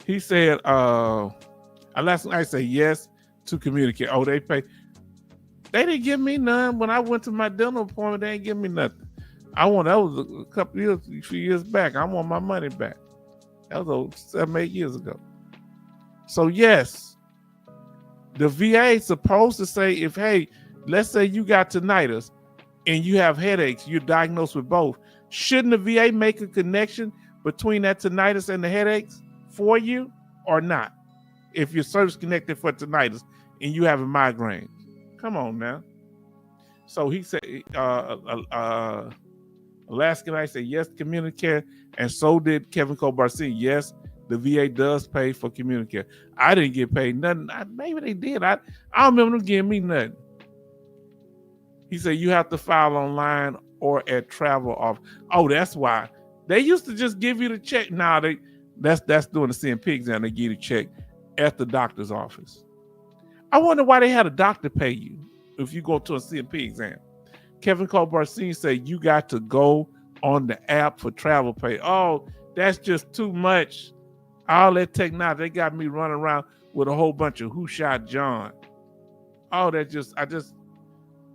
He said, I say yes to communicate. Oh, they pay. They didn't give me none. When I went to my dental appointment, they didn't give me nothing. That was a couple years, a few years back. I want my money back. That was 7-8 years ago. So yes, the VA is supposed to say hey, let's say you got tinnitus and you have headaches, you're diagnosed with both. Shouldn't the VA make a connection between that tinnitus and the headaches for you or not? If you're service connected for tinnitus and you have a migraine, come on now. So he said, Alaskan I said yes, community care, and so did Kevin Colbert. Yes, the VA does pay for community care. I didn't get paid nothing. Maybe they did. I don't remember them giving me nothing. He said you have to file online or at travel office. Oh, that's why. They used to just give you the check. Now that's doing the CMP exam. They give you the check at the doctor's office. I wonder why they had a doctor pay you if you go to a CMP exam. Kevin Colbert Sr. said you got to go on the app for travel pay. Oh, that's just too much. All that technology, they got me running around with a whole bunch of who shot John. Oh,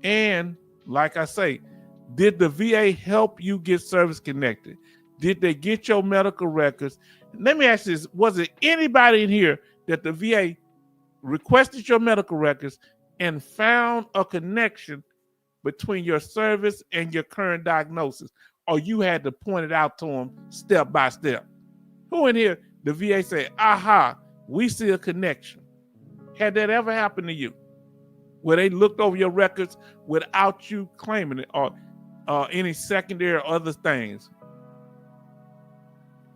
and like I say, did the VA help you get service connected? Did they get your medical records? Let me ask this, was it anybody in here that the VA requested your medical records and found a connection between your service and your current diagnosis, or you had to point it out to them step by step? Who in here, the VA said, aha, we see a connection? Had that ever happened to you? Where they looked over your records without you claiming it, or any secondary or other things?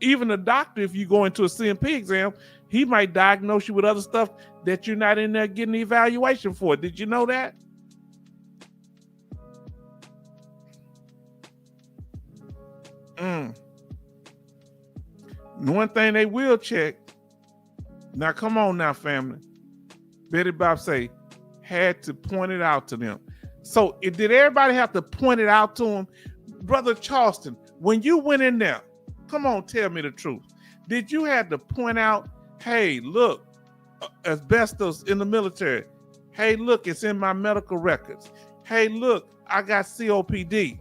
Even a doctor, if you go into a CMP exam, he might diagnose you with other stuff that you're not in there getting the evaluation for. Did you know that? One thing they will check. Now, come on now, family. Betty Bob say, had to point it out to them. So did everybody have to point it out to him? Brother Charleston, when you went in there, come on, tell me the truth. Did you have to point out, hey, look, asbestos in the military. Hey, look, it's in my medical records. Hey, look, I got COPD.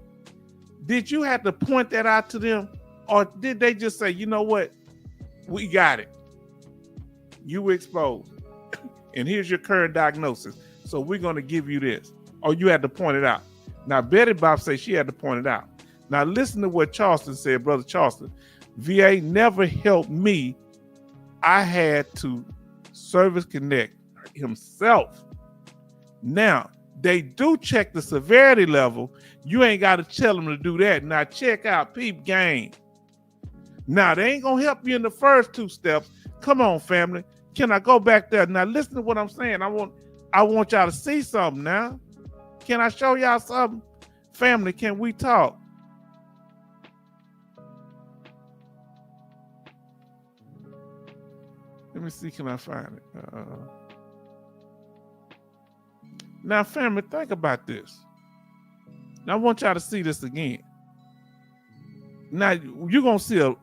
Did you have to point that out to them? Or did they just say, you know what? We got it. You were exposed. And here's your current diagnosis. So we're going to give you this. Or you had to point it out. Now, Betty Bob says she had to point it out. Now, listen to what Charleston said, Brother Charleston. VA never helped me. I had to service connect himself. Now, they do check the severity level. You ain't got to tell them to do that. Now, check out Peep Game. Now, they ain't going to help you in the first two steps. Come on, family. Can I go back there? Now, listen to what I'm saying. I want y'all to see something now. Can I show y'all something? Family, can we talk? Let me see, can I find it? Now, family, think about this. Now, I want y'all to see this again. Now, you're going to see a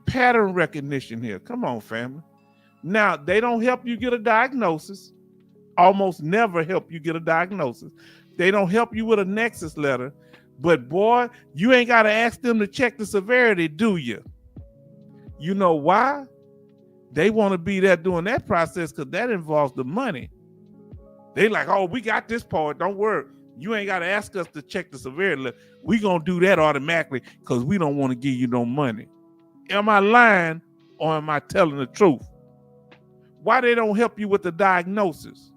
pattern recognition here. Come on, family. Now, they don't help you get a diagnosis. Almost never help you get a diagnosis. They don't help you with a nexus letter. But boy, you ain't got to ask them to check the severity, do you? You know why? They want to be there doing that process because that involves the money. They like, oh, we got this part. Don't worry. You ain't got to ask us to check the severity level. We going to do that automatically because we don't want to give you no money. Am I lying or am I telling the truth? Why they don't help you with the diagnosis?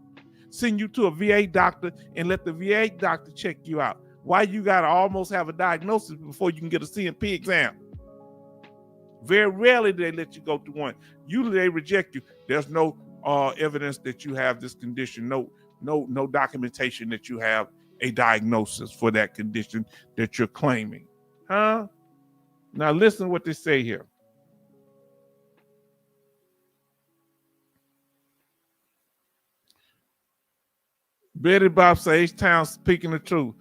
Send you to a VA doctor and let the VA doctor check you out. Why you got to almost have a diagnosis before you can get a CMP exam? Very rarely do they let you go through one. Usually they reject you. There's no evidence that you have this condition. No documentation that you have a diagnosis for that condition that you're claiming. Huh? Now listen to what they say here. Betty Bob says H-Town speaking the truth.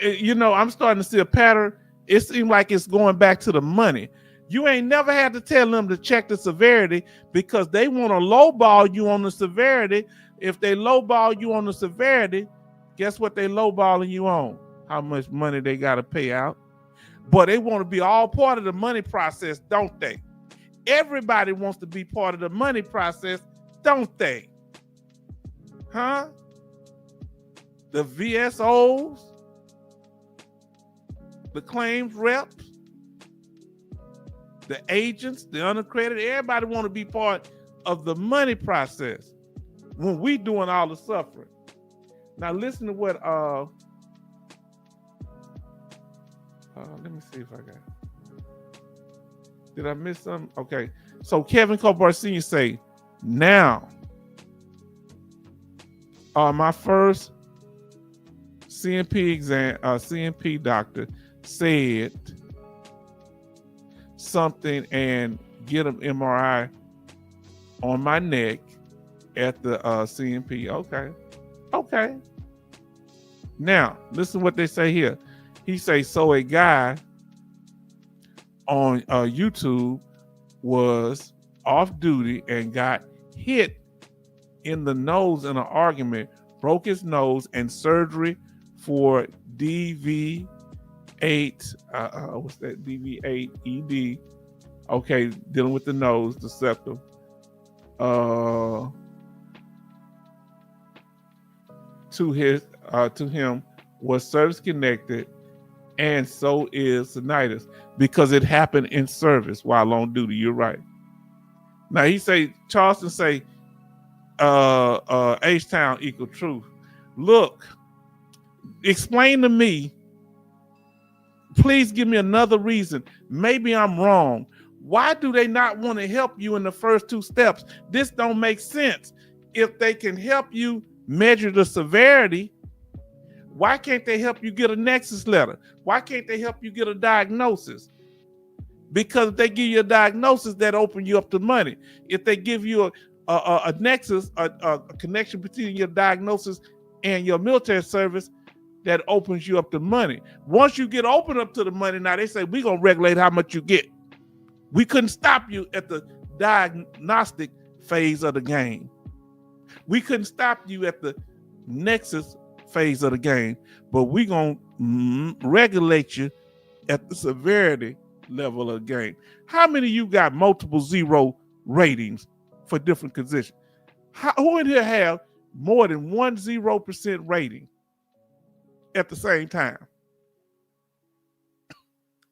You know, I'm starting to see a pattern. It seems like it's going back to the money. You ain't never had to tell them to check the severity because they want to lowball you on the severity. If they lowball you on the severity, guess what they lowballing you on? How much money they got to pay out. But they want to be all part of the money process, don't they? Everybody wants to be part of the money process, don't they? Huh? The VSOs, the claims reps, the agents, the unaccredited, everybody want to be part of the money process when we doing all the suffering. Now listen to what let me see if I got it. Did I miss something? Okay. So Kevin Cobar Sr. say, now my first CMP exam, CMP doctor said something and get an MRI on my neck at the CMP. Okay. Now, listen to what they say here. He say, so a guy on YouTube was off duty and got hit in the nose in an argument, broke his nose, and surgery for DV8, what's that? DV8 ED. Okay, dealing with the nose, the septum. To him was service connected, and so is tinnitus because it happened in service while on duty. You're right. Now he say, Charleston say, H-Town equal truth. Look, explain to me, please give me another reason. Maybe I'm wrong. Why do they not want to help you in the first two steps? This don't make sense. If they can help you measure the severity, why can't they help you get a nexus letter? Why can't they help you get a diagnosis? Because if they give you a diagnosis, that open you up to money. If they give you a nexus, a connection between your diagnosis and your military service, that opens you up to money. Once you get open up to the money, now they say we're gonna regulate how much you get. We couldn't stop you at the diagnostic phase of the game. We couldn't stop you at the nexus phase of the game, but we're gonna regulate you at the severity level of the game. How many of you got multiple 0 ratings for different conditions? Who in here have more than 10% rating at the same time?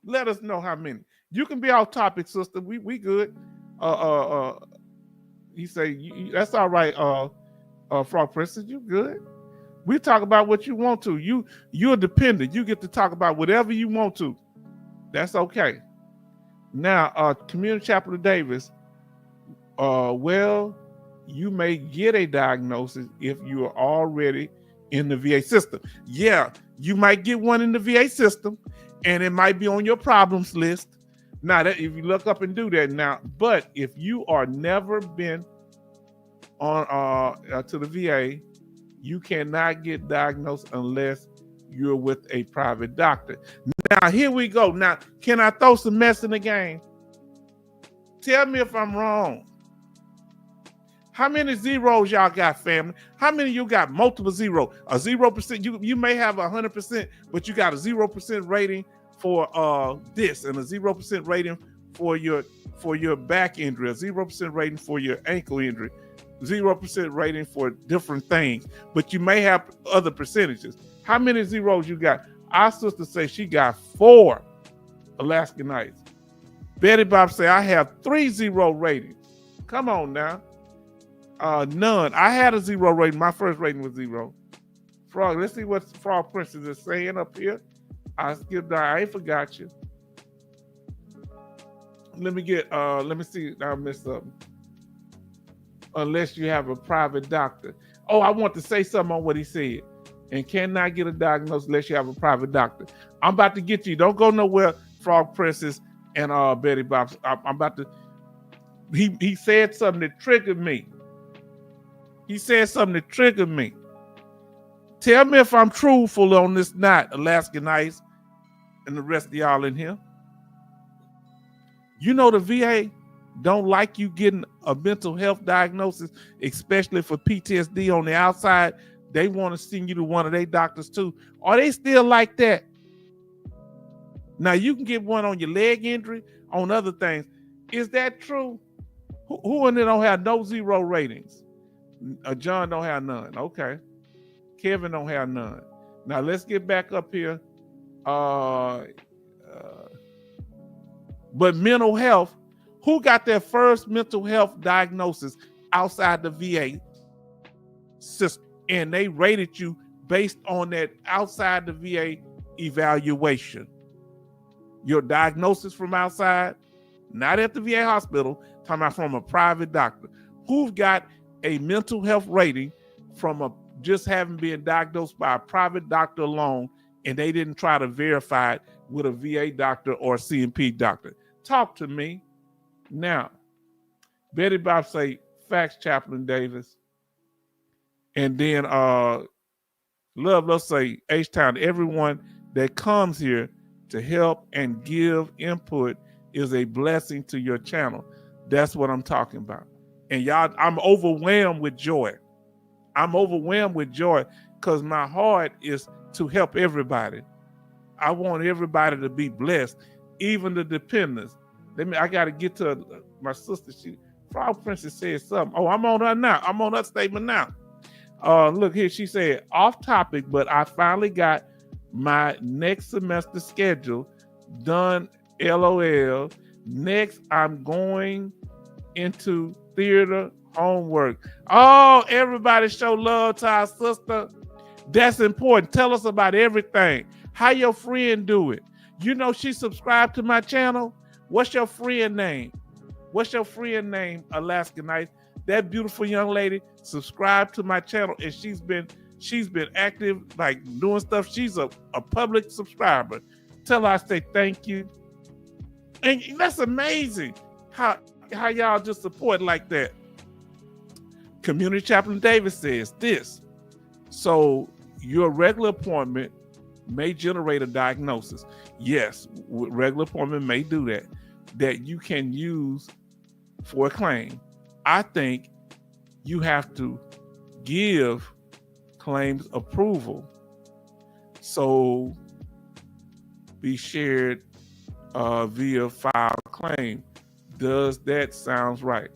Let us know how many. You can be off topic, sister. We good. He say that's all right. Frog Princess, you good. We talk about what you want to. You're dependent. You get to talk about whatever you want to. That's okay. Now, Community Chaplain Davis, well, you may get a diagnosis if you are already in the VA system. Yeah, you might get one in the VA system, and it might be on your problems list. Now, that if you look up and do that now, but if you are never been on to the VA, you cannot get diagnosed unless you're with a private doctor. Now, here we go. Now, can I throw some mess in the game? Tell me if I'm wrong. How many zeros y'all got, family? How many of you got multiple zero? A 0%, you may have 100%, but you got a 0% rating for this, and a 0% rating for your back injury, a 0% rating for your ankle injury, 0% rating for different things, but you may have other percentages. How many zeros you got? Our sister say she got 4 Alaska Nights. Betty Bob say I have 3 0 ratings. Come on now. None. I had a 0 rating. My first rating was 0. Frog, let's see what Frog Princess is saying up here. I skipped down. I ain't forgot you. Let me see. I missed something. Unless you have a private doctor. Oh, I want to say something on what he said. And cannot get a diagnosis unless you have a private doctor. I'm about to get you. Don't go nowhere, Frog Princess and Betty Bob. I'm about to. He said something that triggered me. He said something that triggered me. Tell me if I'm truthful on this night, Alaska Nights, and the rest of y'all in here. You know the VA don't like you getting a mental health diagnosis, especially for PTSD on the outside. They want to send you to one of their doctors too. Are they still like that? Now you can get one on your leg injury, on other things. Is that true? Who in there don't have no 0 ratings? John don't have none. Okay. Kevin don't have none. Now let's get back up here. But mental health, who got their first mental health diagnosis outside the VA system? And they rated you based on that outside the VA evaluation. Your diagnosis from outside, not at the VA hospital, talking about from a private doctor. Who've got a mental health rating from just having been diagnosed by a private doctor alone, and they didn't try to verify it with a VA doctor or a CMP doctor? Talk to me. Now, Betty Bob say, facts, Chaplain Davis. And then Love say, H-Town, everyone that comes here to help and give input is a blessing to your channel. That's what I'm talking about. And y'all, I'm overwhelmed with joy. I'm overwhelmed with joy because my heart is to help everybody. I want everybody to be blessed, even the dependents. I got to get to my sister. Frog Princess said something. Oh, I'm on her now. I'm on her statement now. Look here, she said, off topic, but I finally got my next semester schedule done, LOL. Next, I'm going into theater homework. Oh, everybody show love to our sister. That's important. Tell us about everything. How your friend do it? You know she subscribed to my channel. What's your friend name? What's your friend name, Alaska Nights? That beautiful young lady subscribed to my channel, and she's been active, like doing stuff. She's a public subscriber. Tell her I say thank you. And that's amazing how y'all just support like that. Community Chaplain Davis says this. So your regular appointment may generate a diagnosis. Yes, regular appointment may do that you can use for a claim. I think you have to give claims approval so be shared via file claim. Does that sounds right?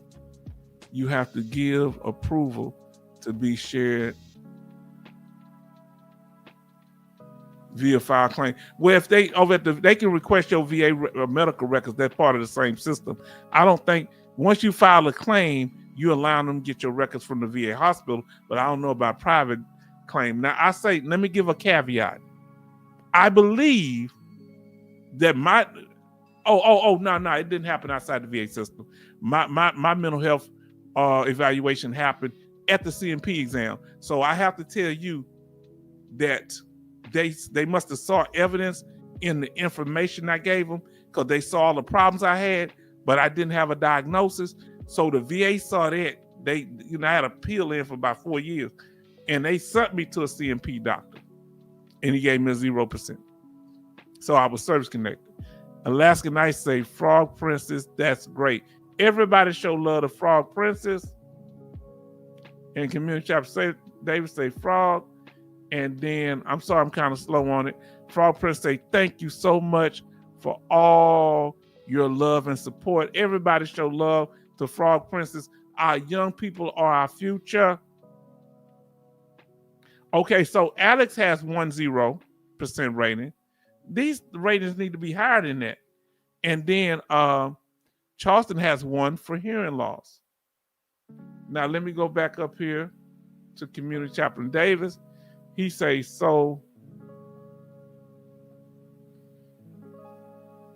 You have to give approval to be shared via file claim. Well, if they they can request your VA medical records, that's part of the same system. I don't think once you file a claim, you allow them to get your records from the VA hospital, but I don't know about private claim. Now I say, let me give a caveat. I believe that no, it didn't happen outside the VA system. My mental health evaluation happened at the CMP exam. So I have to tell you that they must have saw evidence in the information I gave them, because they saw all the problems I had, but I didn't have a diagnosis. So the VA saw that. I had a appeal in for about 4 years, and they sent me to a CMP doctor, and he gave me a 0%. So I was service connected. Alaska Nice say, Frog Princess, that's great. Everybody show love to Frog Princess. And Community Chaplain David say Frog. And then, I'm sorry, I'm kind of slow on it. Frog Princess say, thank you so much for all your love and support. Everybody show love to Frog Princess. Our young people are our future. Okay, so Alex has 10% rating. These ratings need to be higher than that. And then Charleston has 1 for hearing loss. Now let me go back up here to Community Chaplain Davis. He says, so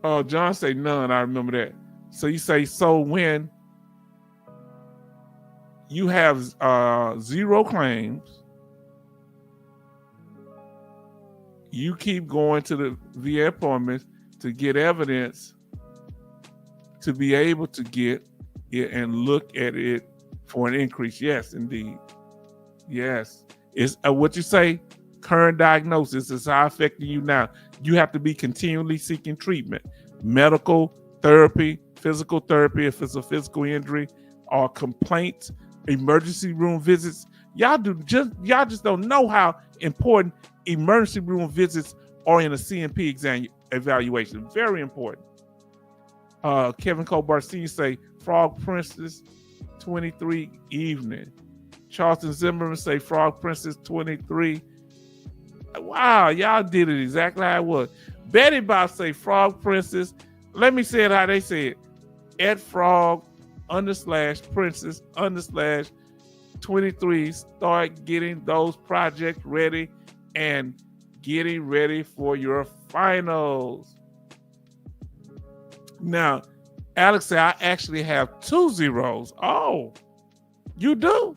John say none, I remember that. So you say, so when you have 0 claims, you keep going to the VA appointments to get evidence to be able to get it and look at it for an increase. Yes, indeed. Yes. It's what you say, current diagnosis is how affecting you now. You have to be continually seeking treatment, medical therapy, physical therapy, if it's a physical injury, or complaints, emergency room visits. Y'all just don't know how important emergency room visits are in a CMP exam evaluation. Very important. Kevin Colbert Senior say, Frog Princess 23 evening. Charleston Zimmerman say Frog Princess 23. Wow, y'all did it exactly how it was. Betty Bob say Frog Princess. Let me say it how they say it. At Frog /Princess /23. Start getting those projects ready and getting ready for your finals. Now, Alex said, I actually have 2 zeros. Oh, you do?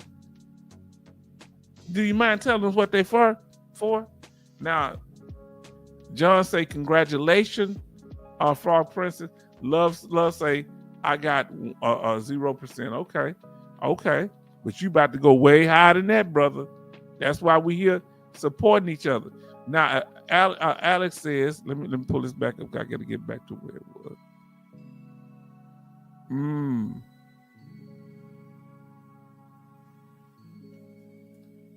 Do you mind telling us what they for? Now, John say, congratulations, Frog Princess. Love say, I got 0%. Okay. But you about to go way higher than that, brother. That's why we here supporting each other. Now, Alex says, let me pull this back up. I got to get back to where it was.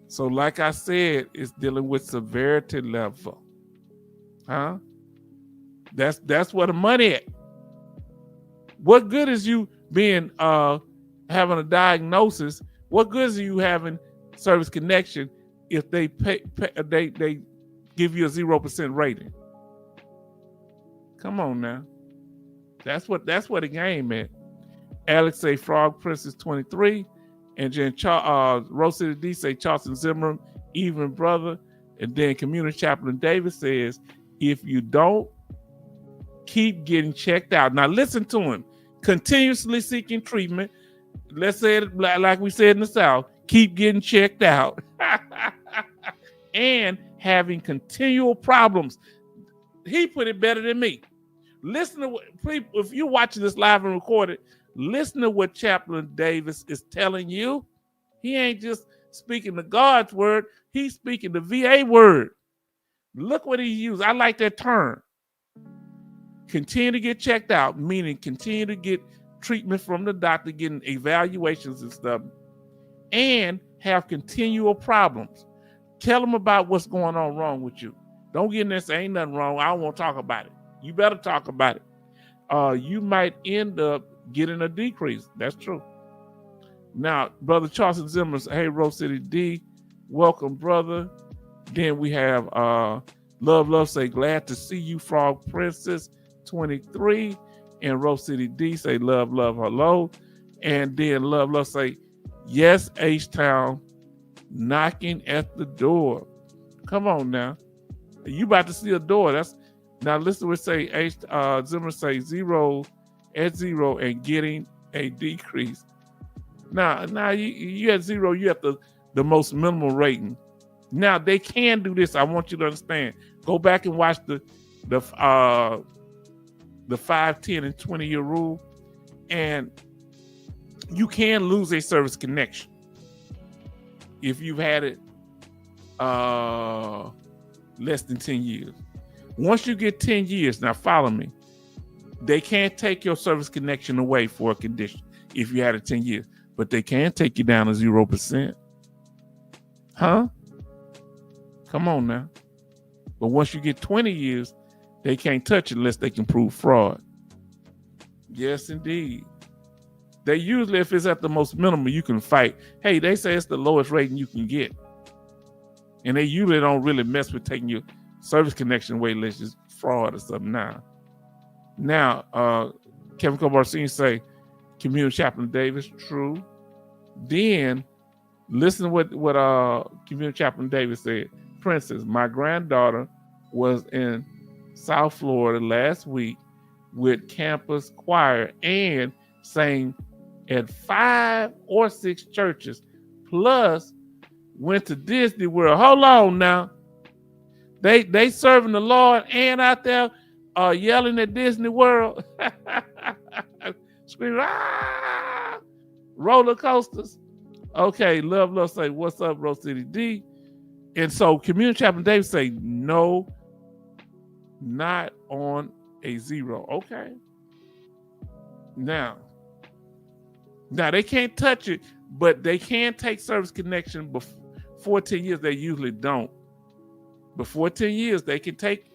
So like I said, it's dealing with severity level. Huh? That's where the money at. What good is you being having a diagnosis? What good is you having service connection if they they give you a 0% rating? Come on now. That's what the game at. Alex say Frog Princess 23, and then Rose City D say Charleston Zimmerman, even brother, and then Community Chaplain Davis says, if you don't keep getting checked out. Now listen to him. Continuously seeking treatment. Let's say it like we said in the South, keep getting checked out. And having continual problems. He put it better than me. Listen to what people, if you're watching this live and recorded, listen to what Chaplain Davis is telling you. He ain't just speaking the God's word, he's speaking the VA word. Look what he used. I like that term. Continue to get checked out, meaning continue to get treatment from the doctor, getting evaluations and stuff, and have continual problems. Tell them about what's going on wrong with you. Don't get in there and say, ain't nothing wrong. I don't want to talk about it. You better talk about it. You might end up getting a decrease. That's true. Now, Brother Charleston Zimmer, hey, Rose City D, welcome, brother. Then we have Love say, glad to see you, Frog Princess 23. And Rose City D say, love, hello. And then Love say, yes, H-Town, knocking at the door. Come on now. You about to see a door. That's now listen to what say Zimmer say 0 at 0 and getting a decrease. Now you at 0, you at the most minimal rating. Now they can do this. I want you to understand. Go back and watch the 5, 10, and 20-year rule, and you can lose a service connection if you've had it less than 10 years. Once you get 10 years, now follow me, they can't take your service connection away for a condition if you had it 10 years, but they can take you down to 0%. Huh? Come on now. But once you get 20 years, they can't touch it unless they can prove fraud. Yes, indeed. They usually, if it's at the most minimum, you can fight. Hey, they say it's the lowest rating you can get. And they usually don't really mess with taking your service connection away unless it's fraud or something now. Now, Kevin Cobar Sr. say, Community Chaplain Davis, true. Then, listen to what Community Chaplain Davis said. Princess, my granddaughter was in South Florida last week with campus choir and sang at 5 or 6 churches, plus went to Disney World. Hold on now. They serving the Lord and out there yelling at Disney World. Screaming, ah! Roller coasters. Okay, Love say, what's up, Rose City D? And so Community Chaplain Davis say, no, not on a 0. Okay. Now they can't touch it, but they can take service connection before 10 years. They usually don't. Before 10 years, they can take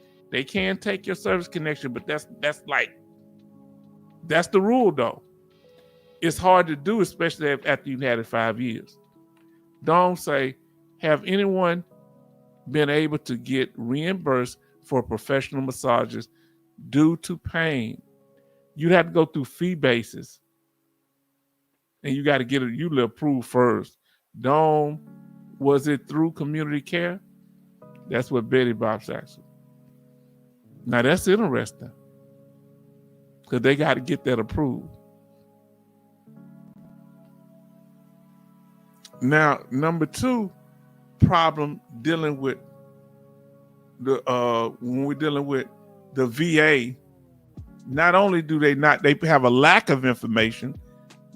your service connection, but that's the rule though. It's hard to do, especially after you've had it 5 years. Don't say, have anyone been able to get reimbursed for professional massages due to pain? You'd have to go through fee basis. And you got to get it usually approved first. Was it through community care? That's what Betty Bob's asking. Now that's interesting, because they got to get that approved. Now, number 2 problem dealing with when we're dealing with the VA, not only do they have a lack of information,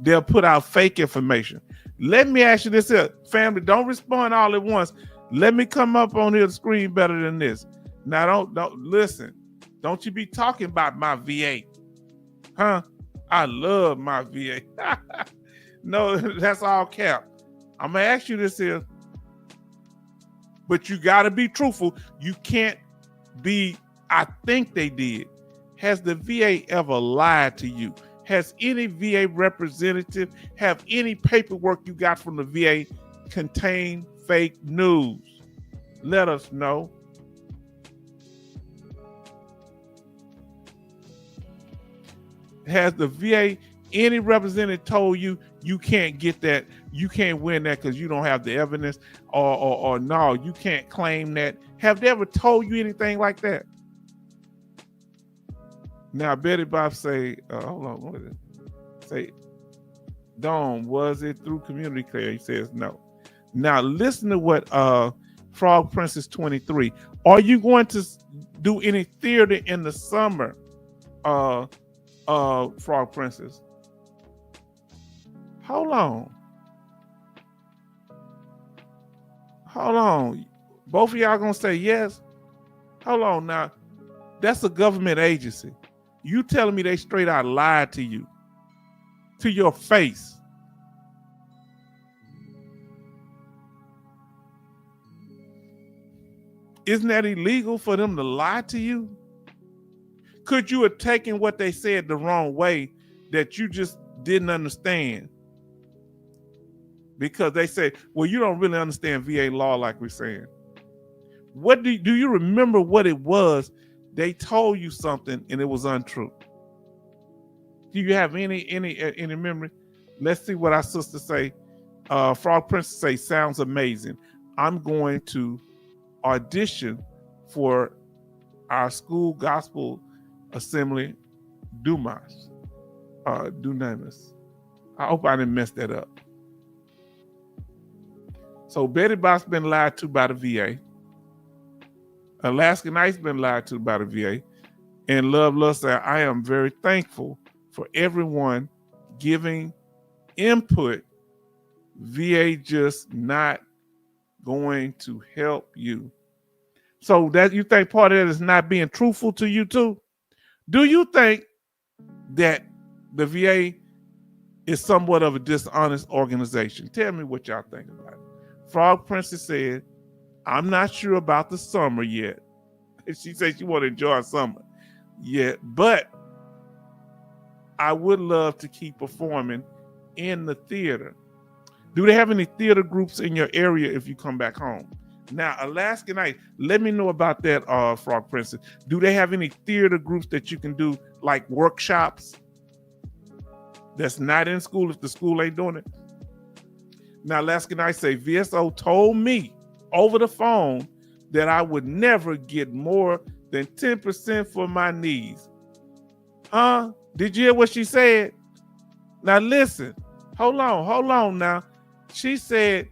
they'll put out fake information. Let me ask you this here, family, don't respond all at once. Let me come up on here the screen better than this. Now don't listen. Don't you be talking about my VA. Huh? I love my VA. No, that's all cap. I'm gonna ask you this here, but you gotta be truthful. You can't be, I think they did. Has the VA ever lied to you? Has any VA representative have any paperwork you got from the VA contain fake news? Let us know. Has the VA, any representative told you you can't get that, you can't win that because you don't have the evidence, or no, you can't claim that? Have they ever told you anything like that? Now, Betty Bob say, hold on, what is it? Say, Dawn, was it through community care? He says no. Now, listen to what Frog Princess 23. Are you going to do any theater in the summer? Frog Princess. Hold on. Both of y'all gonna say yes? Hold on now. That's a government agency. You telling me they straight out lied to you, to your face? Isn't that illegal for them to lie to you? Could you have taken what they said the wrong way that you just didn't understand? Because they say, well, you don't really understand VA law like we're saying. What do you remember what it was? They told you something and it was untrue. Do you have any memory? Let's see what our sister say. Frog Princess say, sounds amazing. I'm going to audition for our school gospel assembly, Dumas. Dunamis. I hope I didn't mess that up. So Betty Bop's been lied to by the VA. Alaska Knight's been lied to by the VA. And Love said, I am very thankful for everyone giving input. VA just not going to help you. So that you think part of that is not being truthful to you too? Do you think that the VA is somewhat of a dishonest organization? Tell me what y'all think about it. Frog Princess said, I'm not sure about the summer yet. She said she want to enjoy summer yet, but I would love to keep performing in the theater. Do they have any theater groups in your area if you come back home? Now, Alaska Night, let me know about that, Frog Princess. Do they have any theater groups that you can do, like workshops that's not in school if the school ain't doing it? Now, Alaska Night say, VSO told me over the phone that I would never get more than 10% for my needs. Huh? Did you hear what she said? Now listen, hold on now. She said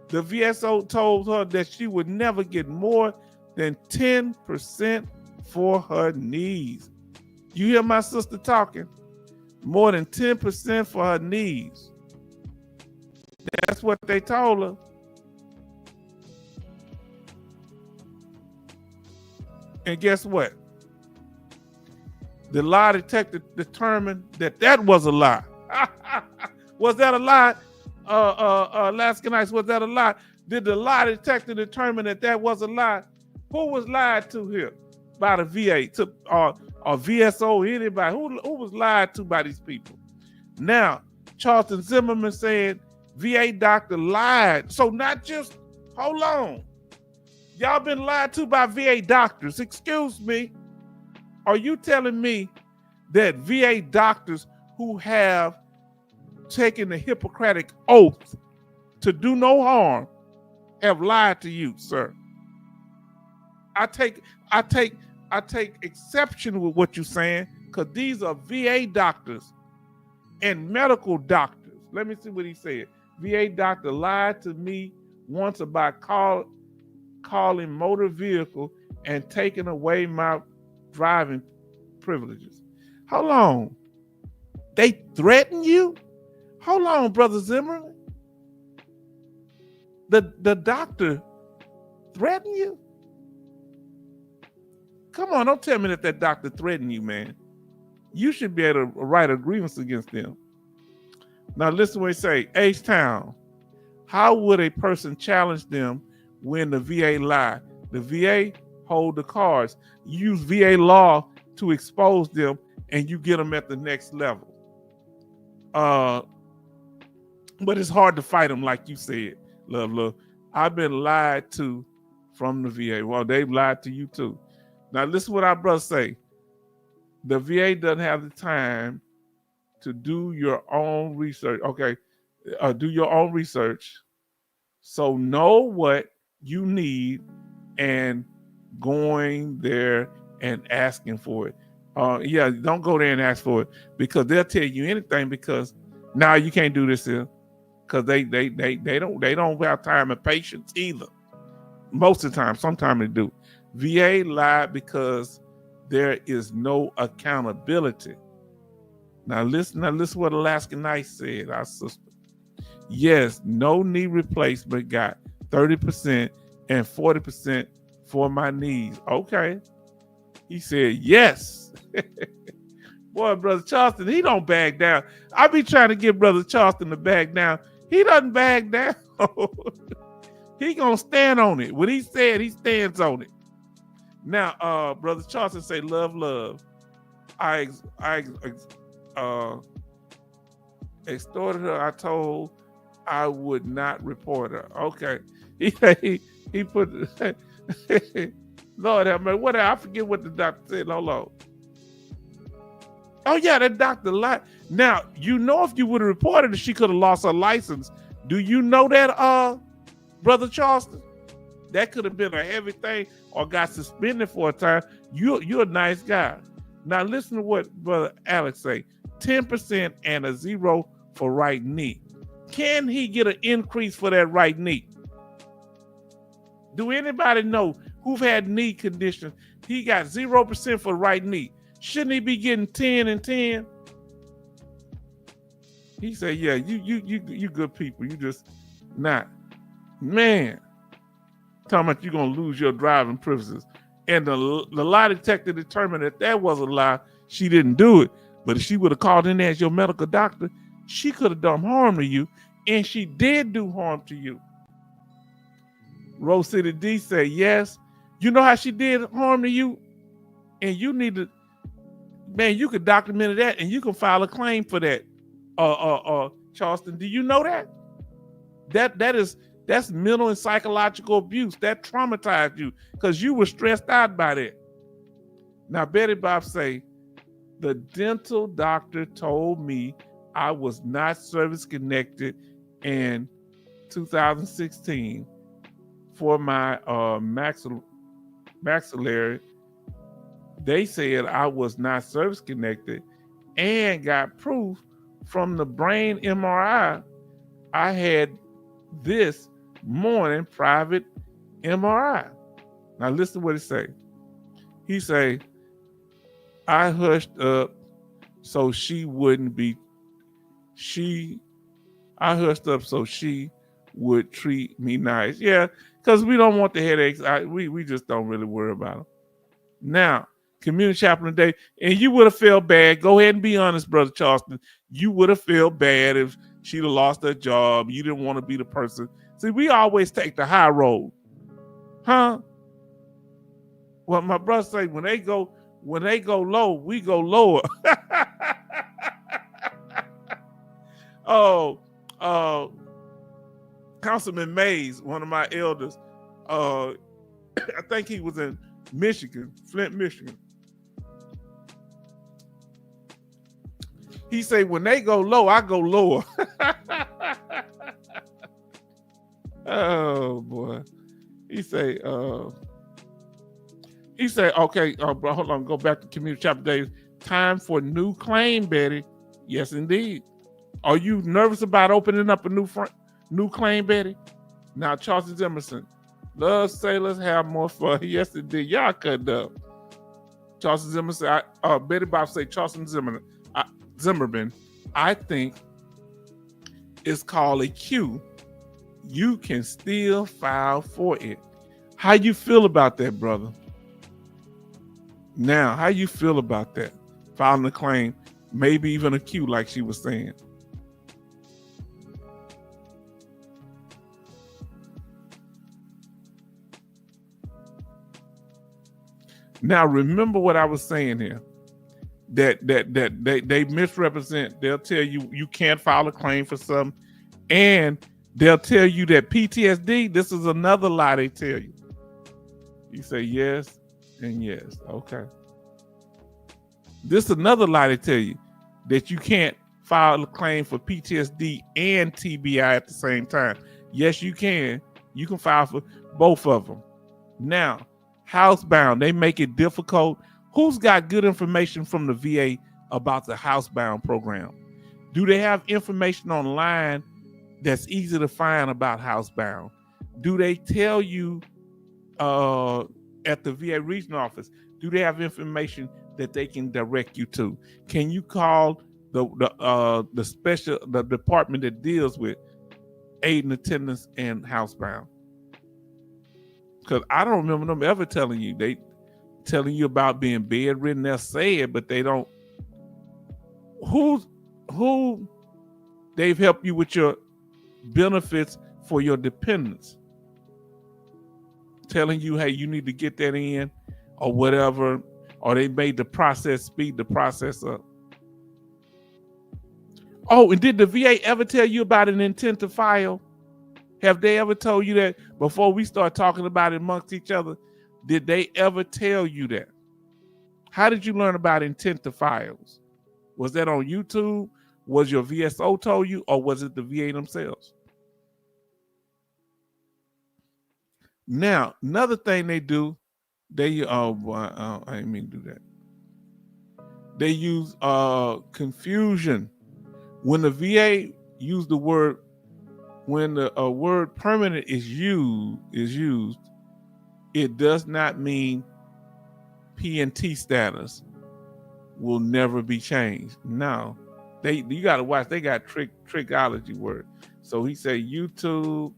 the VSO told her that she would never get more than 10% for her needs. You hear my sister talking? More than 10% for her needs. That's what they told her. And guess what? The lie detector determined that that was a lie. Was that a lie? Alaska Nights, was that a lie? Did the lie detector determine that that was a lie? Who was lied to here by the VA, or VSO, anybody? Who was lied to by these people? Now, Charlton Zimmerman said VA doctor lied. So not just, hold on. Y'all been lied to by VA doctors. Excuse me. Are you telling me that VA doctors who have taken the Hippocratic oath to do no harm have lied to you, sir? I take exception with what you're saying, because these are VA doctors and medical doctors. Let me see what he said. VA doctor lied to me once about calling motor vehicle and taking away my driving privileges. Hold on. They threaten you? Hold on, Brother Zimmerman. The doctor threatened you? Come on, don't tell me that doctor threatened you, man. You should be able to write a grievance against them. Now listen to what they say. H-Town, how would a person challenge them when the VA lie? The VA hold the cards. You use VA law to expose them, and you get them at the next level. But it's hard to fight them, like you said, love. I've been lied to from the VA. Well, they've lied to you too. Now listen to what our brothers say. The VA doesn't have the time to do your own research. Okay, do your own research. So know what you need and going there and asking for it. Yeah, don't go there and ask for it, because they'll tell you anything, because now you can't do this here, because they don't have time and patience either. Most of the time, sometimes they do. VA lied because there is no accountability. Now listen what Alaska Knight said, our sister. Yes, no knee replacement got 30% and 40% for my knees. Okay. He said, yes. Boy, Brother Charleston, he don't back down. I be trying to get Brother Charleston to back down. He doesn't back down. He gonna stand on it. What he said, he stands on it. Now, Brother Charleston say, love. I extorted her. I told I would not report her. Okay. He put Lord have mercy. What I forget what the doctor said. Hold on. Oh yeah, that doctor lied. Now, you know, if you would have reported it, she could have lost her license. Do you know that, Brother Charleston? That could have been a heavy thing or got suspended for a time. You're a nice guy. Now listen to what Brother Alex say. 10% and a 0 for right knee. Can he get an increase for that right knee? Do anybody know who've had knee conditions? He got 0% for right knee. Shouldn't he be getting 10 and 10? He said, yeah, you good people. You just not. Man, talking about you gonna lose your driving privileges. And the lie detector determined that was a lie. She didn't do it. But if she would have called in there as your medical doctor, she could have done harm to you. And she did do harm to you. Rose City D say, yes. You know how she did harm to you? And you need to, man, you could document that and you can file a claim for that. Charleston, do you know that? That's mental and psychological abuse. That traumatized you because you were stressed out by that. Now, Betty Bob say, the dental doctor told me I was not service connected in 2016 for my maxillary. They said I was not service connected and got proof from the brain MRI I had this morning private MRI. Now listen to what he say. He say, I hushed up so she wouldn't be, I hushed up so she would treat me nice. Yeah, because we don't want the headaches. We just don't really worry about them. Now, community chaplain today, and you would have felt bad. Go ahead and be honest, Brother Charleston. You would have felt bad if she'd have lost her job. You didn't want to be the person. See, we always take the high road. Huh? Well, my brother say when they go low, we go lower. Councilman Mays, one of my elders, I think he was in Michigan, Flint, Michigan. He say, when they go low, I go lower. Oh boy. He say, okay, bro, hold on, go back to community chapter days. Time for new claim, Betty. Yes, indeed. Are you nervous about opening up a new claim, Betty? Now, Charles Emerson, love sailors have more fun. Yes, indeed. Y'all cut up. Charles Zimmerman, Betty Bob say Charles Zimmerman, I think it's called a Q. You can still file for it. How you feel about that, brother? Now, how you feel about that? Filing a claim, maybe even a Q, like she was saying. Now, remember what I was saying here. That they misrepresent. They'll tell you you can't file a claim for something, and they'll tell you that PTSD. This is another lie they tell you. You say yes and yes. Okay. This is another lie they tell you, that you can't file a claim for PTSD and TBI at the same time. Yes, you can. You can file for both of them. Now, housebound, they make it difficult. Who's got good information from the VA about the housebound program? Do they have information online that's easy to find about housebound? Do they tell you at the VA regional office, Do they have information that they can direct you to? Can you call the department that deals with aid and attendance and housebound? Because I don't remember them ever telling you. They telling you about being bedridden. They'll say it, but they don't. Who they've helped you with your benefits for your dependents, telling you, hey, you need to get that in or whatever, or they made the process, speed the process up. Oh, and did the VA ever tell you about an intent to file? Have they ever told you that before we start talking about it amongst each other? Did they ever tell you that? How did you learn about intent to files? Was that on YouTube? Was your VSO told you, or was it the VA themselves? Now, another thing they do, I didn't mean to do that. They use confusion. When the VA use the word, when the word permanent is used, it does not mean P&T status will never be changed. No, you got to watch. They got trickology word. So he said YouTube.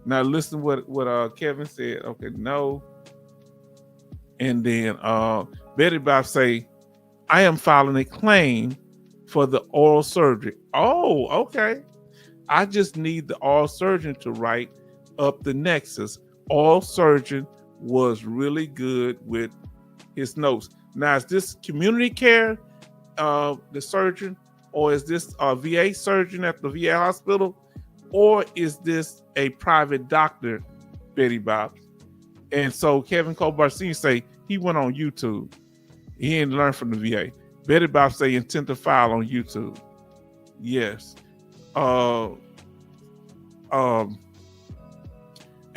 Now listen what Kevin said. Okay, no. And then Betty Bob say, I am filing a claim for the oral surgery. Oh, okay. I just need the oral surgeon to write up the nexus. Oral surgeon was really good with his notes. Now, is this community care, the surgeon, or is this a VA surgeon at the VA hospital, or is this a private doctor, Betty Bob? And so Kevin Colbert Sr. say he went on YouTube. He didn't learn from the VA. Betty Bob say intent to file on YouTube. Yes.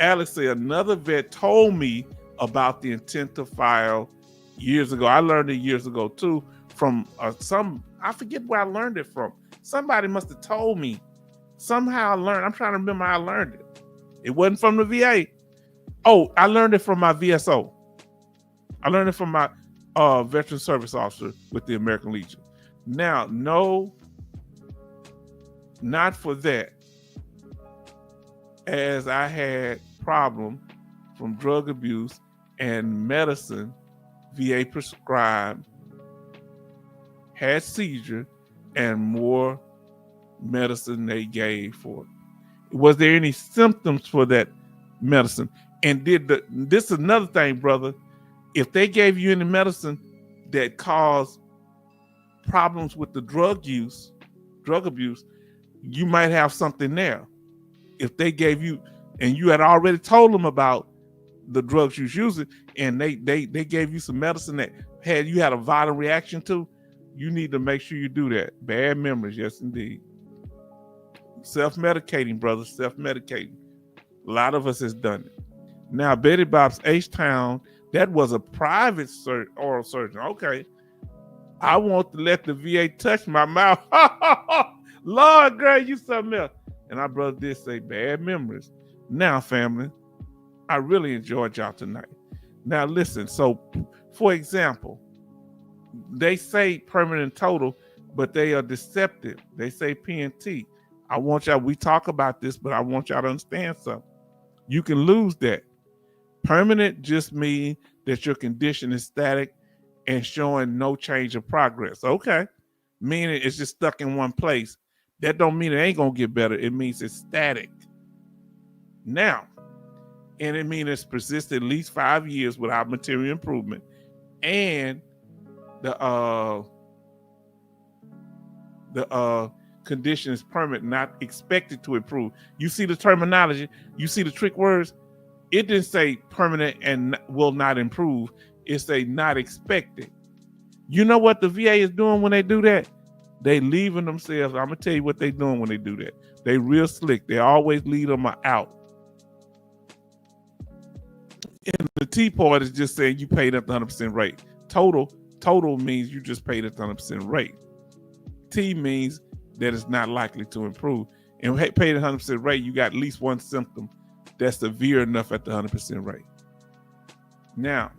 Alex said another vet told me about the intent to file years ago. I learned it years ago too from I forget where I learned it from. Somebody must have told me. Somehow I learned. I'm trying to remember how I learned it. It wasn't from the VA. Oh, I learned it from my VSO. I learned it from my veteran service officer with the American Legion. Now, no, not for that. As I had problem from drug abuse and medicine, VA prescribed, had seizure, and more medicine they gave for it. Was there any symptoms for that medicine? And this is another thing, brother. If they gave you any medicine that caused problems with the drug abuse, you might have something there. If they gave you, and you had already told them about the drugs you was using, and they gave you some medicine that you had a violent reaction to, you need to make sure you do that. Bad memories, yes indeed. Self-medicating, brother, self-medicating. A lot of us has done it. Now, Betty Bob's H-Town, that was a private oral surgeon. Okay. I want to let the VA touch my mouth. Lord, girl, you something else. And our brother did say bad memories. Now, family, I really enjoyed y'all tonight. Now, listen. So, for example, they say permanent total, but they are deceptive. They say P&T. I want y'all, we talk about this, but I want y'all to understand something. You can lose that. Permanent just means that your condition is static and showing no change of progress. Okay. Meaning it's just stuck in one place. That don't mean it ain't going to get better. It means it's static. Now, and it means it's persisted at least 5 years without material improvement. And the condition is permanent, not expected to improve. You see the terminology, you see the trick words. It didn't say permanent and will not improve. It say not expected. You know what the VA is doing when they do that? They leaving themselves. I'm gonna tell you what they doing when they do that. They real slick. They always lead them out. And the T part is just saying you paid at the 100% rate. Total means you just paid at the 100% rate. T means that it's not likely to improve. And paid at 100% rate, you got at least one symptom that's severe enough at the 100% rate. Now,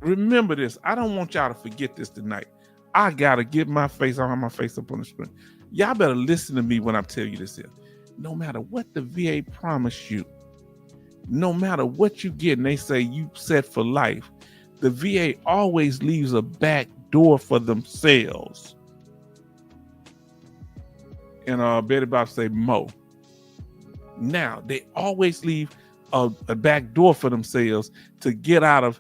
Remember this. I don't want y'all to forget this tonight. I gotta get my face. I don't have my face up on the screen. Y'all better listen to me when I tell you this here. No matter what the VA promised you, no matter what you get, and they say you set for life, the VA always leaves a back door for themselves. And Betty Bob say Mo. Now they always leave a back door for themselves to get out of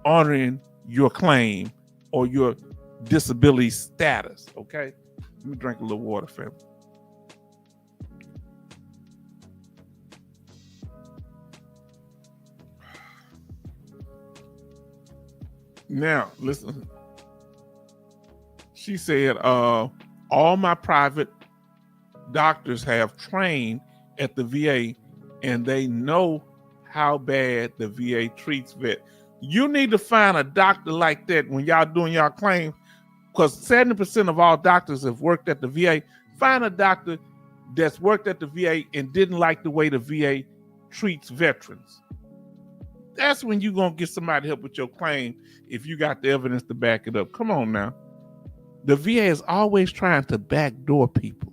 honoring your claim or your disability status. Okay, let me drink a little water, family. Now listen, she said all my private doctors have trained at the VA and they know how bad the VA treats vets. You need to find a doctor like that when y'all doing y'all claim, because 70% of all doctors have worked at the VA. Find a doctor that's worked at the VA and didn't like the way the VA treats veterans. That's when you're going to get somebody to help with your claim if you got the evidence to back it up. Come on now. The VA is always trying to backdoor people.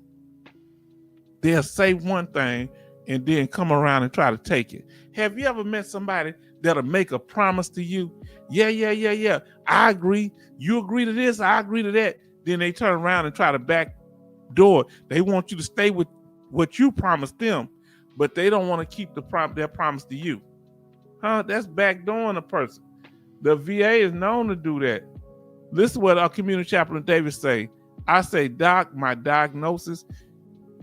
They'll say one thing and then come around and try to take it. Have you ever met somebody that'll make a promise to you? Yeah. I agree. You agree to this. I agree to that. Then they turn around and try to backdoor. They want you to stay with what you promised them, but they don't want to keep their promise to you. That's backdooring a person. The VA is known to do that. Listen to what our community chaplain David say. I say, Doc, my diagnosis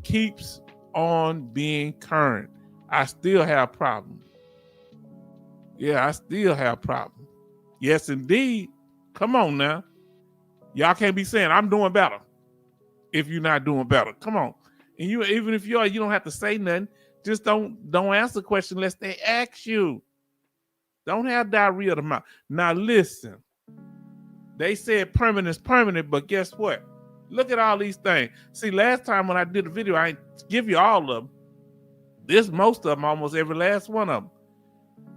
keeps on being current. I still have problems. Yeah, I still have problems. Yes, indeed. Come on now. Y'all can't be saying I'm doing better if you're not doing better. Come on. And you, even if you are, you don't have to say nothing. Just don't answer the question unless they ask you. Don't have diarrhea of the mouth. Now listen. They said permanent is permanent, but guess what? Look at all these things. See, last time when I did a video, I didn't give you all of them. This most of them, almost every last one of them.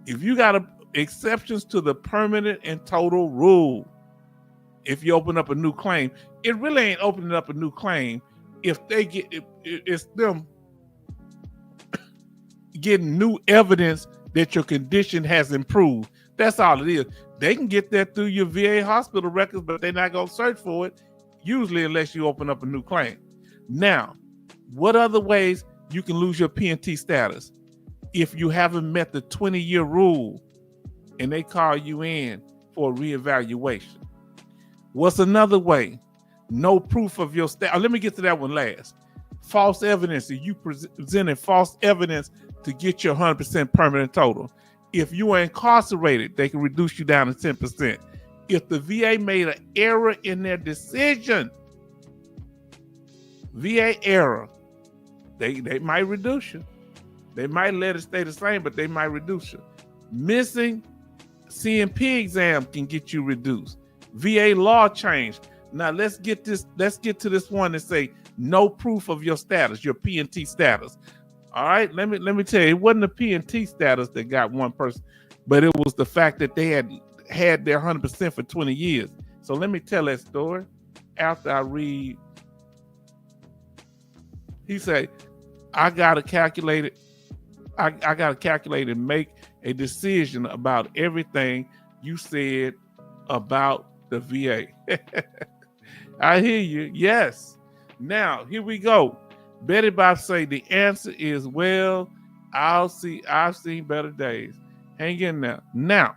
If you got exceptions to the permanent and total rule, if you open up a new claim, it really ain't opening up a new claim. If they get, it's them getting new evidence that your condition has improved. That's all it is. They can get that through your VA hospital records, but they're not going to search for it, usually unless you open up a new claim. Now, what other ways you can lose your P&T status? If you haven't met the 20-year rule and they call you in for a reevaluation. What's another way? No proof of your status. Let me get to that one last. False evidence. If you presented false evidence to get your 100% permanent total. If you are incarcerated, they can reduce you down to 10%. If the VA made an error in their decision, VA error, they might reduce you. They might let it stay the same, but they might reduce you. Missing CMP exam can get you reduced. VA law change. Now let's get to this one and say no proof of your status, your P&T status. All right, let me tell you, it wasn't the P&T status that got one person, but it was the fact that they had their 100% for 20 years. So let me tell that story. After I read, he said, I gotta calculate it. I gotta calculate and make a decision about everything you said about the VA. I hear you. Yes. Now here we go. Betty Bob say the answer is, well, I've seen better days. Hang in there. Now,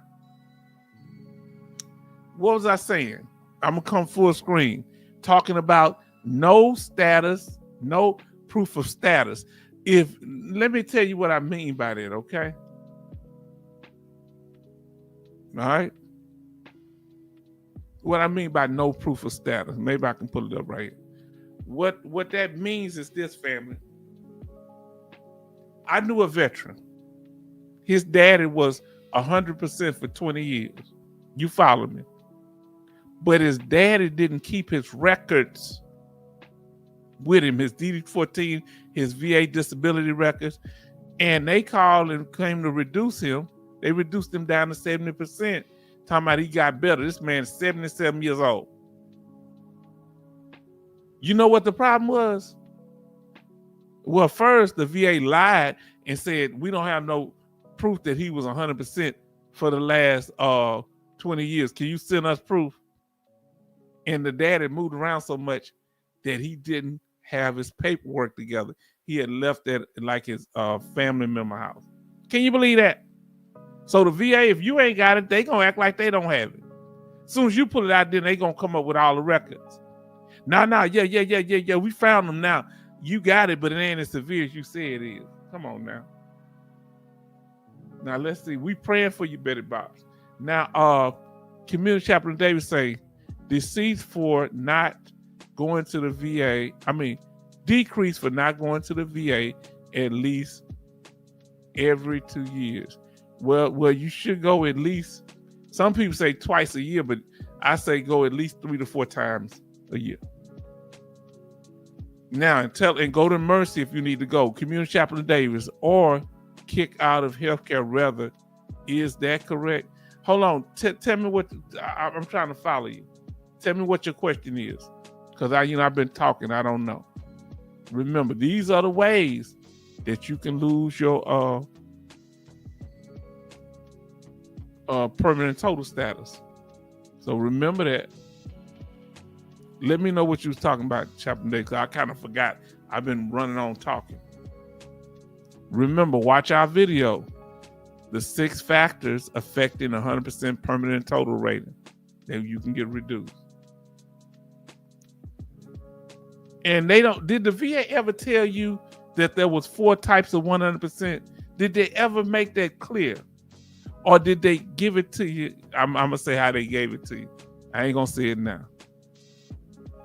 what was I saying? I'm gonna come full screen talking about no status, no proof of status. Let me tell you what I mean by that, okay? All right. What I mean by no proof of status. Maybe I can pull it up right here. What that means is this, family. I knew a veteran. His daddy was 100% for 20 years. You follow me? But his daddy didn't keep his records with him, his DD-14, his VA disability records, and they called and claimed to reduce him. They reduced him down to 70%. talking about he got better. This man's 77 years old. You know what the problem was? Well, first, the VA lied and said, we don't have no proof that he was 100% for the last 20 years. Can you send us proof? And the dad had moved around so much that he didn't have his paperwork together. He had left that like his family member house. Can you believe that? So the VA, if you ain't got it, they gonna act like they don't have it. As soon as you put it out there, they gonna come up with all the records. Yeah, we found them now. You got it, but it ain't as severe as you say it is. Come on now. Now let's see. We praying for you, Betty Bobs. Now, Community Chaplain David say, deceased for not going to the VA. Decrease for not going to the VA at least every 2 years. Well, you should go at least. Some people say twice a year, but I say go at least 3 to 4 times a year. Now, and go to Mercy if you need to go. Community Chaplain Davis, or kick out of healthcare rather. Is that correct? Hold on. Tell me what I'm trying to follow you. Tell me what your question is, because I've been talking. I don't know. Remember, these are the ways that you can lose your permanent total status. So remember that. Let me know what you was talking about, Chaplain Day, because I kind of forgot. I've been running on talking. Remember, watch our video. The 6 factors affecting 100% permanent total rating that you can get reduced. And did the VA ever tell you that there was 4 types of 100%? Did they ever make that clear? Or did they give it to you? I'm going to say how they gave it to you. I ain't going to say it now.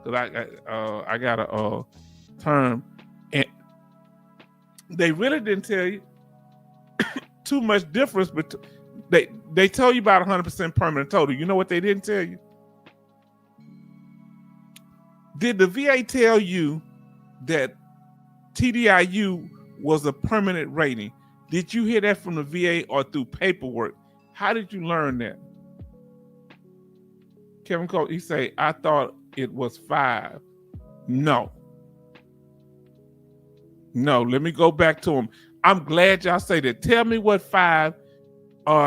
Because I got a term. And they really didn't tell you too much difference, but they tell you about 100% permanent total. You know what they didn't tell you? Did the VA tell you that TDIU was a permanent rating? Did you hear that from the VA or through paperwork? How did you learn that? Kevin Cole, he say, I thought it was 5. No, let me go back to him. I'm glad y'all say that. Tell me what 5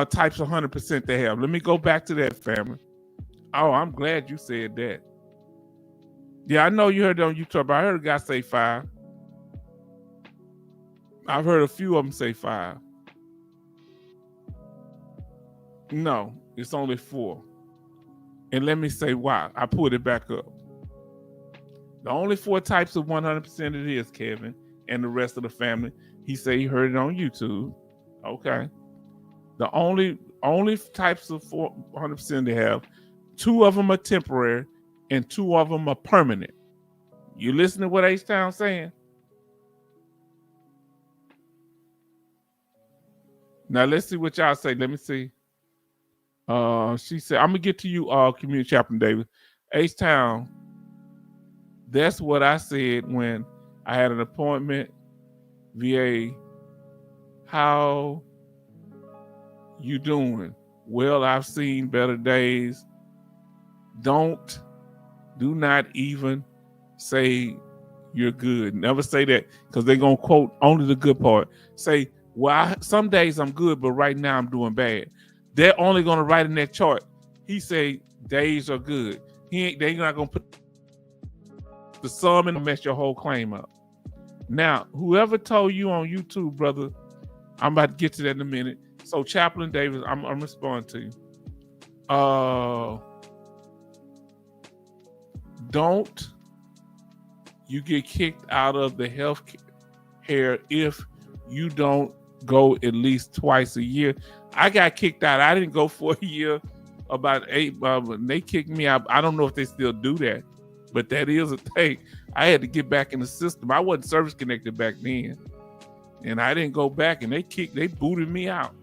types of 100% they have. Let me go back to that, family. Oh, I'm glad you said that. Yeah, I know you heard it on YouTube, but I heard a guy say 5. I've heard a few of them say 5. No, it's only 4. And let me say why. I pulled it back up. The only 4 types of 100% it is, Kevin, and the rest of the family. He said he heard it on YouTube. Okay. The only types of 100% they have, 2 of them are temporary and 2 of them are permanent. You listen to what H-Town's saying? Now let's see what y'all say. Let me see. She said, I'm gonna get to you, Community Chaplain David. H-Town, that's what I said when I had an appointment. VA, how you doing? Well, I've seen better days. Do not even say you're good. Never say that, because they're gonna quote only the good part. Say, well, some days I'm good, but right now I'm doing bad. They're only gonna write in that chart. He say days are good. They're not gonna put the sum and mess your whole claim up. Now, whoever told you on YouTube, brother, I'm about to get to that in a minute. So, Chaplain Davis, I'm responding to you. Don't you get kicked out of the health care if you don't go at least twice a year? I got kicked out. I didn't go for a year, about 8. They kicked me out. I don't know if they still do that, but that is a thing. I had to get back in the system. I wasn't service connected back then, and I didn't go back. And they booted me out.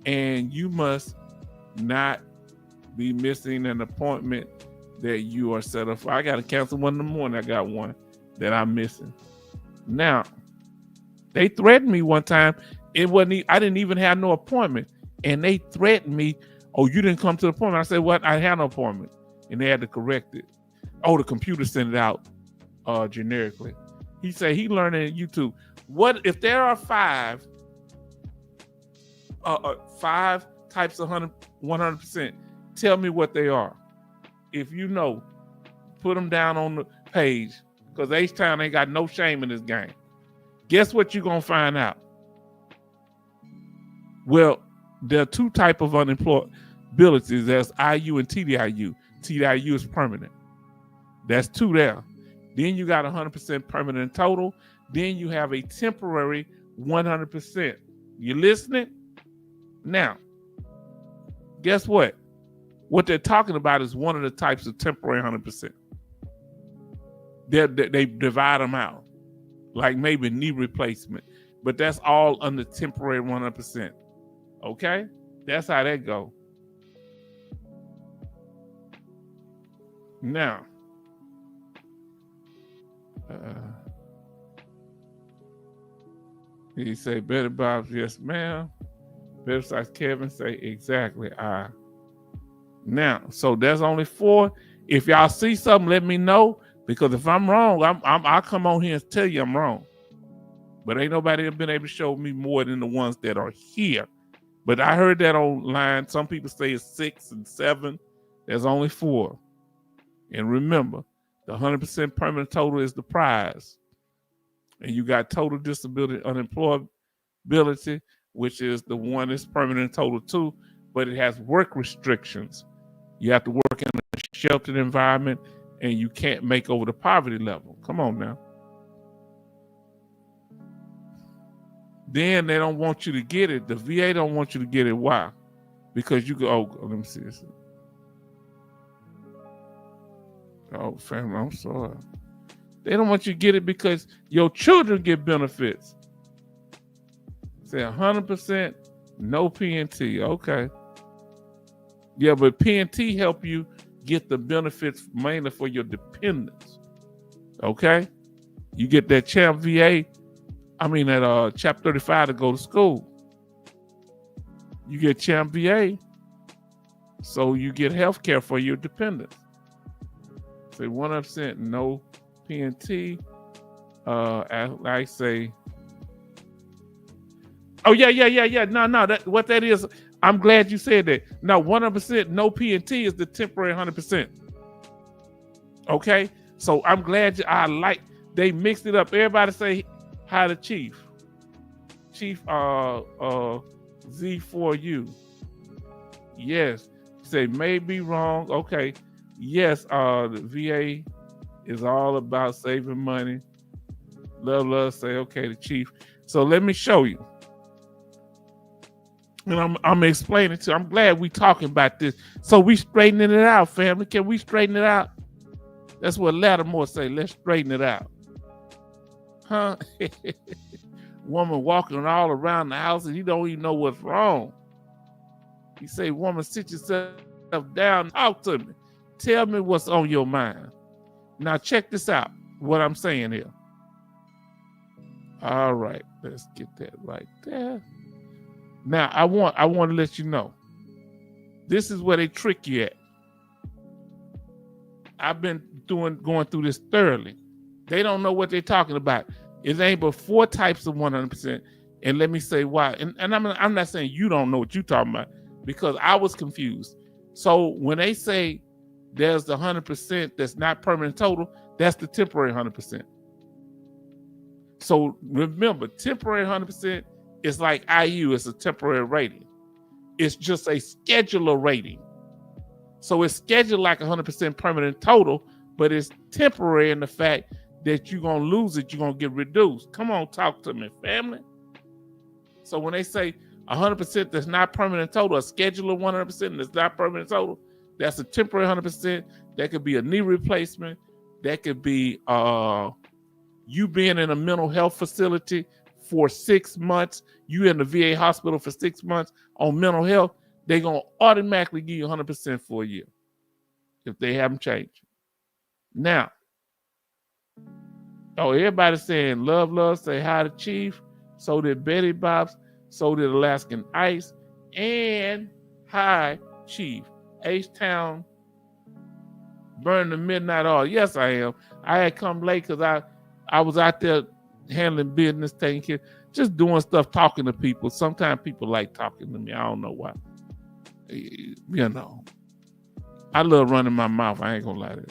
And you must not be missing an appointment that you are set up for. I got to cancel one in the morning. I got one that I'm missing. Now, they threatened me one time. It wasn't. I didn't even have no appointment, and they threatened me Oh, you didn't come to the appointment. I said, what? I had no appointment. And they had to correct it. Oh, the computer sent it out generically. He said he learned it at YouTube. What if there are five types of 100%? Tell me what they are. If you know, put them down on the page, because H-Town ain't got no shame in this game. Guess what you're going to find out? Well, there are two types of unemployabilities. There's IU and TDIU. TDIU is permanent. That's two there. Then you got 100% permanent total. Then you have a temporary 100%. You listening? Now, guess what? What they're talking about is one of the types of temporary 100%. They divide them out, like maybe knee replacement, but that's all under temporary 100%. Okay? That's how that go. Now, he say, Betty Bob, yes, ma'am. Better size Kevin say, exactly. Now, so there's only 4. If y'all see something, let me know, because if I'm wrong, I'll come on here and tell you I'm wrong. But ain't nobody been able to show me more than the ones that are here. But I heard that online. Some people say it's 6 and 7. There's only 4. And remember, the 100% permanent total is the prize. And you got total disability unemployability, which is the one that's permanent total too, but it has work restrictions. You have to work in a sheltered environment, and you can't make over the poverty level. Come on now. Then they don't want you to get it. The VA don't want you to get it. Why? Because you go, oh, let me see this. Oh, family, I'm sorry. They don't want you to get it because your children get benefits. Say 100%, no PNT. Okay. Yeah, but PNT help you get the benefits mainly for your dependents. Okay? You get that CHAMP VA, that Chapter 35 to go to school. You get CHAMP VA, so you get health care for your dependents. Say 100%, no PNT. I say, oh yeah. No. What that is, I'm glad you said that. No, 100% no PNT is the temporary 100%. Okay, so I'm glad they mixed it up. Everybody say hi to Chief Z4U. Yes, say may be wrong. Okay, yes. The VA is all about saving money. Love. Say okay, the Chief. So let me show you. And I'm explaining to you. I'm glad we talking about this. So we straightening it out, family. Can we straighten it out? That's what Lattimore say. Let's straighten it out. Huh? Woman walking all around the house and you don't even know what's wrong. You say, woman, sit yourself down. Talk to me. Tell me what's on your mind. Now check this out. What I'm saying here. All right. Let's get that right there. Now, I want to let you know, this is where they trick you at. I've been going through this thoroughly. They don't know what they're talking about. It ain't but 4 types of 100%. And let me say why. And I'm not saying you don't know what you're talking about, because I was confused. So when they say there's the 100% that's not permanent total, that's the temporary 100%. So remember, temporary 100% is like IU, it's a temporary rating. It's just a scheduler rating. So it's scheduled like 100% permanent total, but it's temporary in the fact that you're going to lose it, you're going to get reduced. Come on, talk to me, family. So when they say 100% that's not permanent total, a scheduler 100% that's not permanent total, that's a temporary 100%. That could be a knee replacement. That could be you being in a mental health facility for 6 months, you in the VA hospital for 6 months on mental health, they're going to automatically give you 100% for a year if they haven't changed. Now, everybody's saying love, say hi to Chief. So did Betty Bob's, so did Alaskan Ice, and hi Chief, H-Town, burning the midnight oil. Yes, I am. I had come late because I was out there handling business, taking care, just doing stuff, talking to people. Sometimes people like talking to me. I don't know why. You know, I love running my mouth. I ain't gonna lie to you.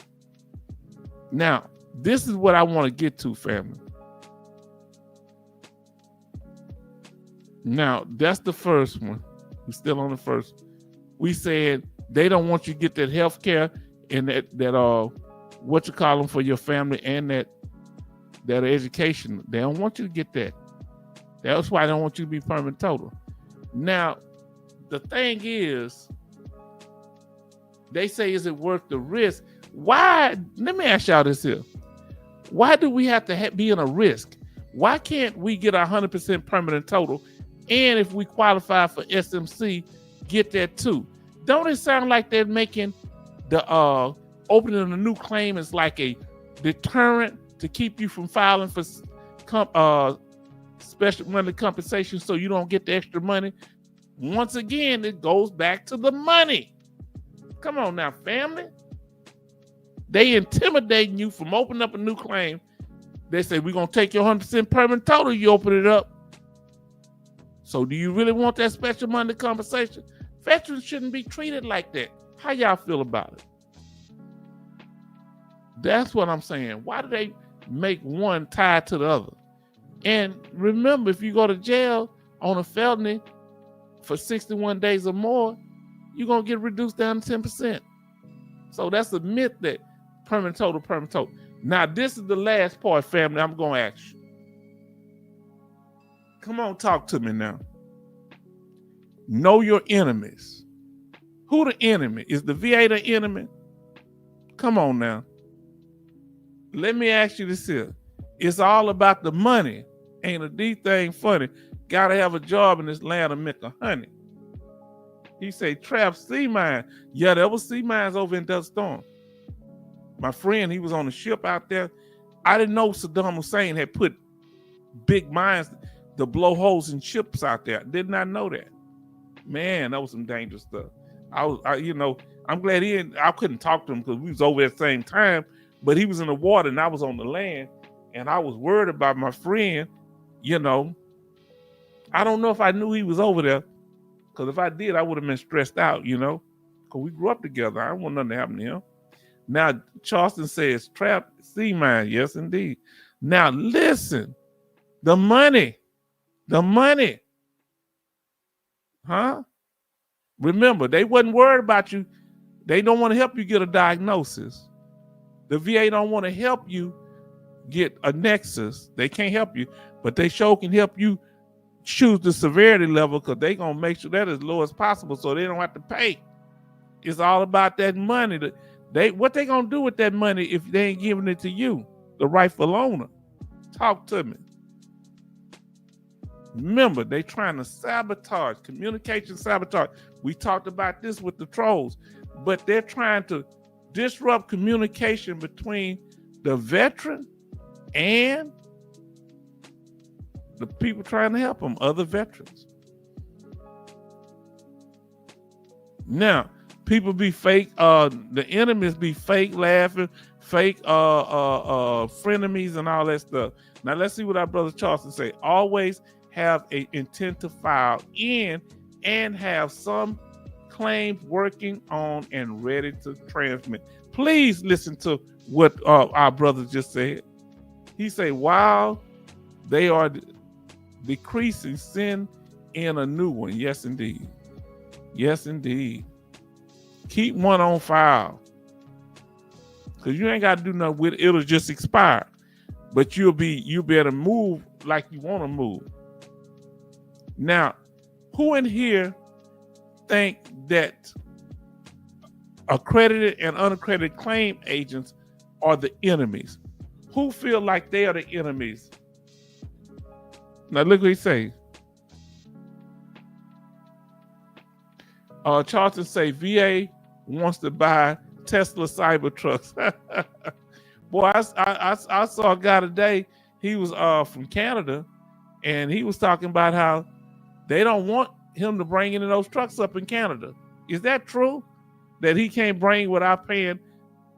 Now, this is what I want to get to, family. Now, that's the first one. We're still on the first. We said they don't want you to get that health care and that what you call them for your family and that education. They don't want you to get that. That's why they don't want you to be permanent total. Now, the thing is, they say, is it worth the risk? Why? Let me ask y'all this here. Why do we have to be in a risk? Why can't we get 100% permanent total? And if we qualify for SMC, get that too. Don't it sound like they're making the opening a new claim is like a deterrent to keep you from filing for special money compensation so you don't get the extra money? Once again, it goes back to the money. Come on now, family. They intimidating you from opening up a new claim. They say, we're going to take your 100% permanent total. You open it up. So do you really want that special money compensation? Veterans shouldn't be treated like that. How y'all feel about it? That's what I'm saying. Why do they make one tied to the other? And remember, if you go to jail on a felony for 61 days or more, you're going to get reduced down to 10%. So that's a myth that permanent total. Now, this is the last part, family, I'm going to ask you. Come on, talk to me now. Know your enemies. Who the enemy? Is the VA the enemy? Come on now. Let me ask you this here. It's all about the money. Ain't a D thing funny. Gotta have a job in this land of make a honey. He say trap sea mine. Yeah, there was sea mines over in Desert Storm. My friend, he was on a ship out there. I didn't know Saddam Hussein had put big mines to blow holes in ships out there. I did not know that. Man, that was some dangerous stuff. I'm glad I couldn't talk to him because we was over at the same time, but he was in the water and I was on the land, and I was worried about my friend. I don't know if I knew he was over there, because if I did, I would have been stressed out, because we grew up together. I don't want nothing to happen to him. Now, Charleston says, trap sea mine. Yes, indeed. Now, listen, the money. Huh? Remember, they wasn't worried about you. They don't want to help you get a diagnosis. The VA don't want to help you get a nexus. They can't help you, but they sure can help you choose the severity level, because they're going to make sure that as low as possible so they don't have to pay. It's all about that money. What they going to do with that money if they ain't giving it to you, the rightful owner? Talk to me. Remember, they trying to sabotage, communication sabotage. We talked about this with the trolls, but they're trying to disrupt communication between the veteran and the people trying to help them, other veterans. Now, people be fake, the enemies be fake laughing, fake frenemies and all that stuff. Now, let's see what our brother Charleston say. Always have an intent to file in and have some claims working on and ready to transmit. Please listen to what our brother just said. He say, while they are decreasing, send in a new one. Yes, indeed. Yes, indeed. Keep one on file, because you ain't got to do nothing with it. It'll just expire, but you'll be able to move like you want to move. Now, who in here think that accredited and unaccredited claim agents are the enemies? Who feel like they are the enemies? Now look what he say. Charleston say VA wants to buy Tesla Cybertrucks. Boy, I saw a guy today. He was from Canada, and he was talking about how they don't want him to bring any of those trucks up in Canada. Is that true? That he can't bring without paying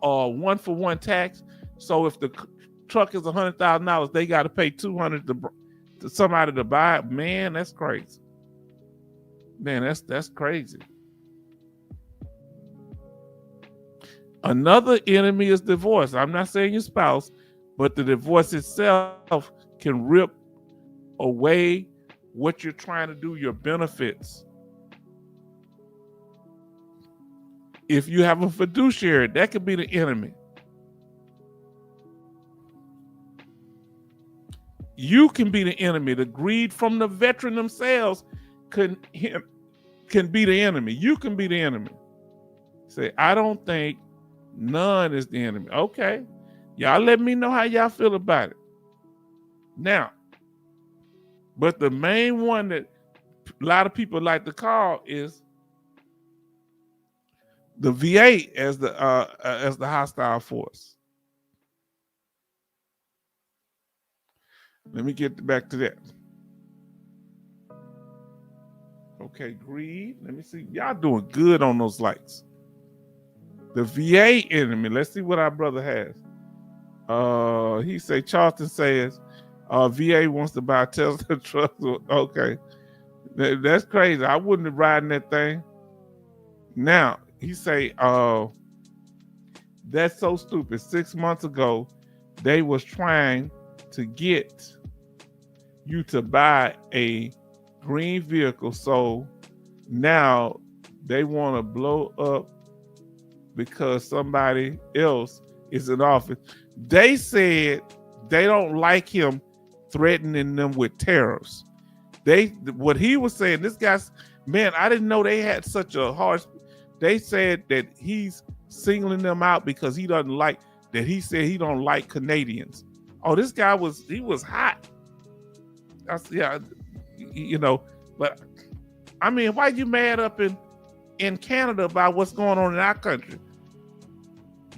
1-for-1 tax? So if the truck is $100,000, they got to pay $200 to somebody to buy it. Man, that's crazy. Man, that's crazy. Another enemy is divorce. I'm not saying your spouse, but the divorce itself can rip away what you're trying to do, your benefits. If you have a fiduciary, that could be the enemy. You can be the enemy. The greed from the veteran themselves can be the enemy. You can be the enemy. Say, I don't think none is the enemy. Okay. Y'all let me know how y'all feel about it. Now, but the main one that a lot of people like to call is the VA as the hostile force. Let me get back to that. Okay, greed. Let me see. Y'all doing good on those likes. The VA enemy. Let's see what our brother has. He say Charlton says VA wants to buy Tesla trucks. Okay. That's crazy. I wouldn't be riding that thing. Now, he say, that's so stupid. 6 months ago, they was trying to get you to buy a green vehicle. So now they want to blow up because somebody else is in office. They said they don't like him threatening them with tariffs. What he was saying, this guy's, man, I didn't know they had such a harsh. They said that he's singling them out because he doesn't like that. He said he don't like Canadians. Oh, this guy was hot. Yeah, you know, but I mean, why you mad up in Canada about what's going on in our country?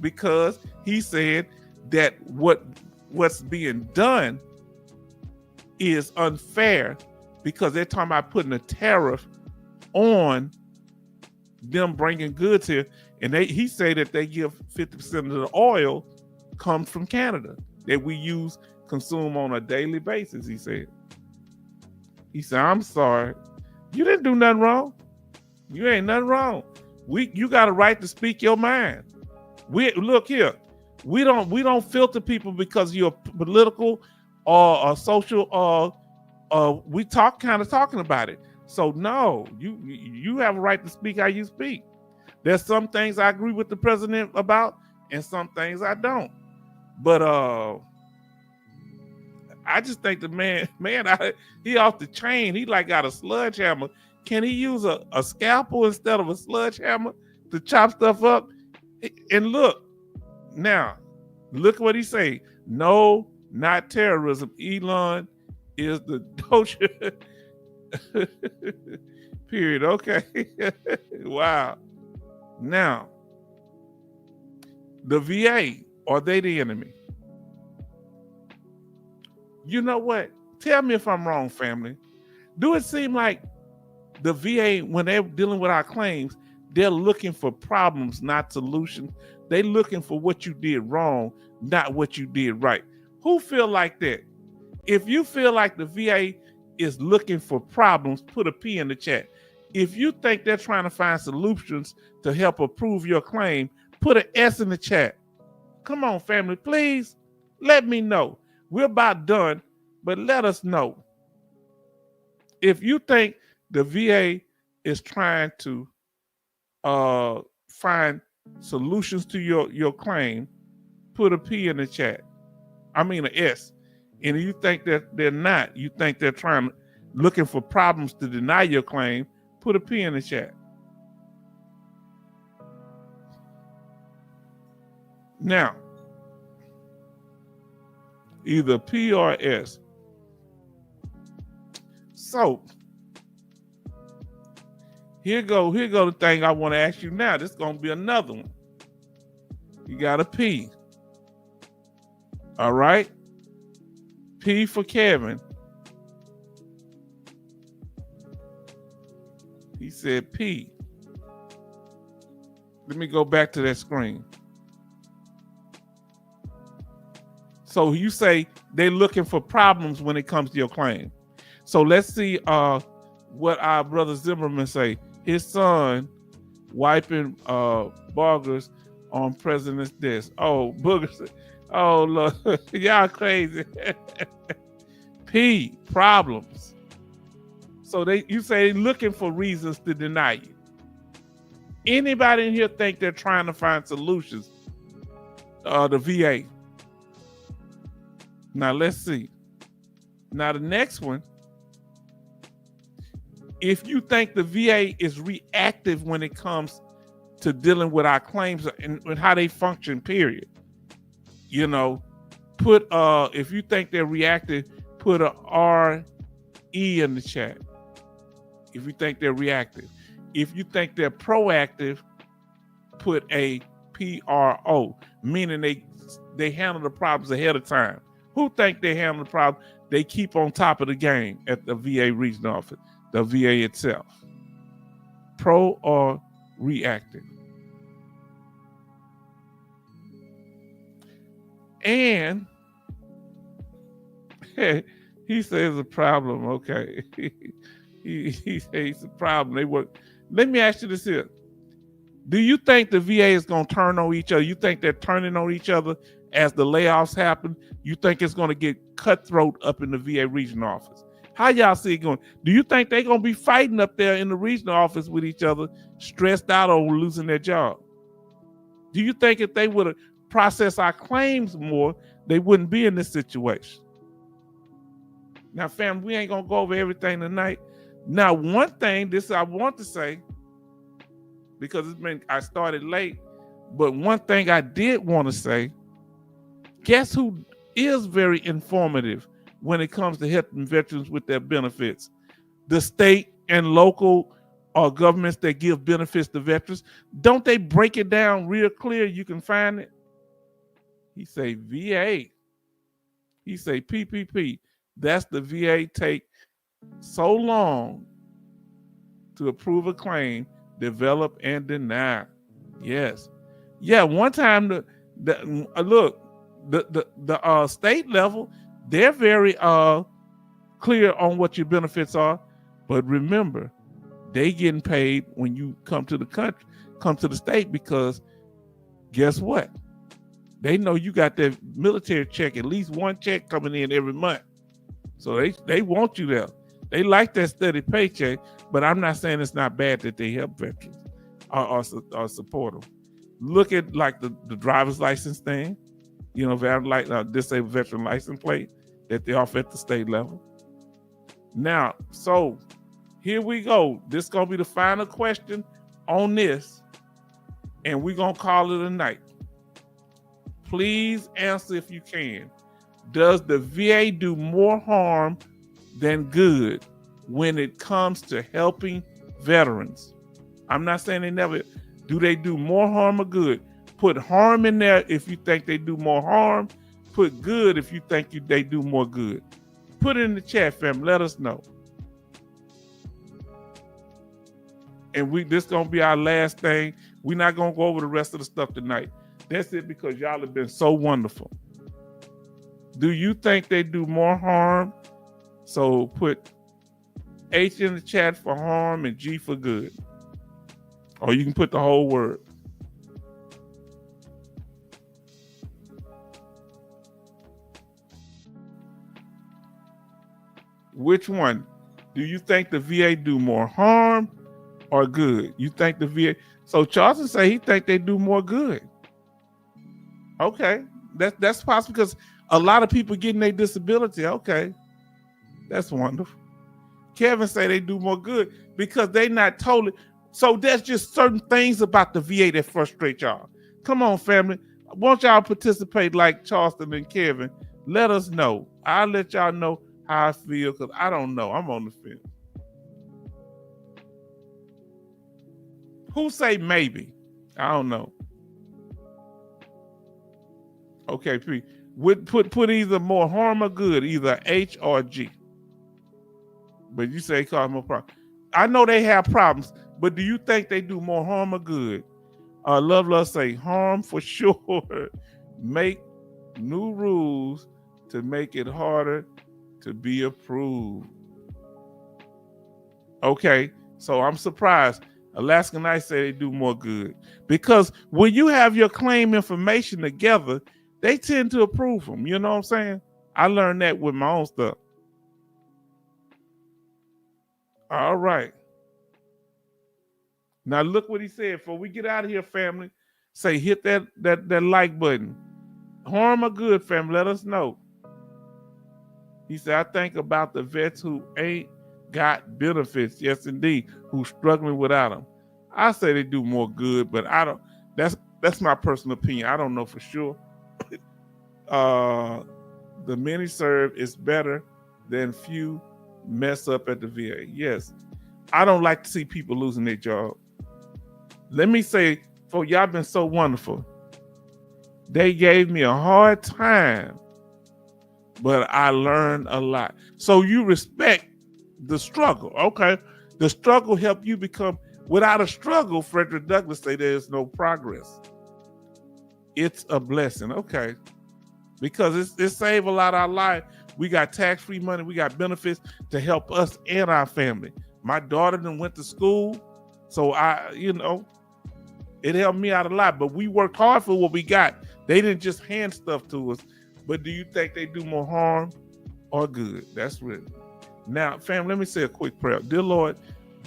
Because he said that what's being done is unfair because they're talking about putting a tariff on them bringing goods here, and he said that they give 50% of the oil comes from Canada that we consume on a daily basis. He said, I'm sorry, you didn't do nothing wrong. You ain't nothing wrong. You got a right to speak your mind. Look here, we don't filter people because you're political or social or we talking about it. So no, you have a right to speak how you speak. There's some things I agree with the president about, and some things I don't. But I just think the man, he off the chain. He like got a sledgehammer. Can he use a scalpel instead of a sledgehammer to chop stuff up? And look what he say. No, not terrorism. Elon is the Doja. Period. Okay. Wow. Now, the VA, are they the enemy? You know what? Tell me if I'm wrong, family. Do it seem like the VA, when they're dealing with our claims, they're looking for problems, not solutions? They're looking for what you did wrong, not what you did right. Who feel like that? If you feel like the VA is looking for problems, put a P in the chat. If you think they're trying to find solutions to help approve your claim, put an S in the chat. Come on, family, please let me know. We're about done, but let us know. If you think the VA is trying to find solutions to your claim, put a P in the chat. I mean an S. And if you think that they're not, you think they're looking for problems to deny your claim, put a P in the chat. Now, either P or S. So, here go the thing I want to ask you now. This is going to be another one. You got a P. All right? P for Kevin. He said P. Let me go back to that screen. So you say they're looking for problems when it comes to your claim. So let's see what our brother Zimmerman say. His son wiping boogers on president's desk. Oh, boogers. Oh, look. Y'all crazy. P, problems. So you say looking for reasons to deny you. Anybody in here think they're trying to find solutions? The VA. Now let's see. Now the next one. If you think the VA is reactive when it comes to dealing with our claims and how they function, period. You know, put if you think they're reactive, put a RE in the chat. If you think they're reactive. If you think they're proactive, put a PRO, meaning they handle the problems ahead of time. Who think they handle the problem? They keep on top of the game at the VA regional office, the VA itself. Pro or reactive? And he says a problem. Okay. he says it's a problem. They work. Let me ask you this here. Do you think the VA is going to turn on each other? You think they're turning on each other as the layoffs happen? You think it's going to get cutthroat up in the VA regional office? How y'all see it going? Do you think they're going to be fighting up there in the regional office with each other, stressed out over losing their job? Do you think if they would have processed our claims more, they wouldn't be in this situation? Now, fam, we ain't going to go over everything tonight. Now, one thing, this I want to say, because I started late, but one thing I did want to say, guess who is very informative when it comes to helping veterans with their benefits? The state and local governments that give benefits to veterans. Don't they break it down real clear? You can find it. He say VA. He say PPP. That's the VA take so long to approve a claim, develop and deny. Yes. Yeah, one time the state level, they're very clear on what your benefits are, but remember, they getting paid when you come to the country, come to the state, because guess what? They know you got that military check, at least one check coming in every month. So they want you there. They like that steady paycheck, but I'm not saying it's not bad that they help veterans or support them. Look at like the driver's license thing, you know, disabled veteran license plate that they offer at the state level. Now, so here we go. This is going to be the final question on this, and we're going to call it a night. Please answer if you can. Does the VA do more harm than good when it comes to helping veterans? I'm not saying they never. Do they do more harm or good? Put harm in there if you think they do more harm. Put good if you think they do more good. Put it in the chat, fam. Let us know. And this gonna be our last thing. We're not gonna go over the rest of the stuff tonight. That's it, because y'all have been so wonderful. Do you think they do more harm? So put H in the chat for harm and G for good. Or you can put the whole word. Which one? Do you think the VA do more harm or good? You think the VA? So Charleston say he think they do more good. Okay, that's possible, because a lot of people getting their disability. Okay, that's wonderful. Kevin say they do more good because they not totally. So there's just certain things about the VA that frustrate y'all. Come on, family. Won't y'all participate like Charleston and Kevin? Let us know. I'll let y'all know how I feel, because I don't know. I'm on the fence. Who say maybe? I don't know. Okay, P. Put either more harm or good, either H or G. But you say cause more problems. I know they have problems, but do you think they do more harm or good? Love say harm for sure. Make new rules to make it harder to be approved. Okay, so I'm surprised. Alaska Nights say they do more good because when you have your claim information together, they tend to approve them. You know what I'm saying? I learned that with my own stuff. All right. Now look what he said. Before we get out of here, family, say hit that like button. Harm or good, family, let us know. He said, I think about the vets who ain't got benefits. Yes, indeed, who's struggling without them. I say they do more good, but I don't. That's my personal opinion. I don't know for sure. The many serve is better than few mess up at the VA. Yes, I don't like to see people losing their job. Let me say, for y'all been so wonderful. They gave me a hard time, but I learned a lot. So you respect the struggle. Okay. The struggle helped you become, without a struggle, Frederick Douglass say there's no progress. It's a blessing. Okay. Because it saved a lot of our life. We got tax-free money. We got benefits to help us and our family. My daughter then went to school. So it helped me out a lot, but we worked hard for what we got. They didn't just hand stuff to us. But do you think they do more harm or good? That's real. Now, fam, let me say a quick prayer. Dear Lord,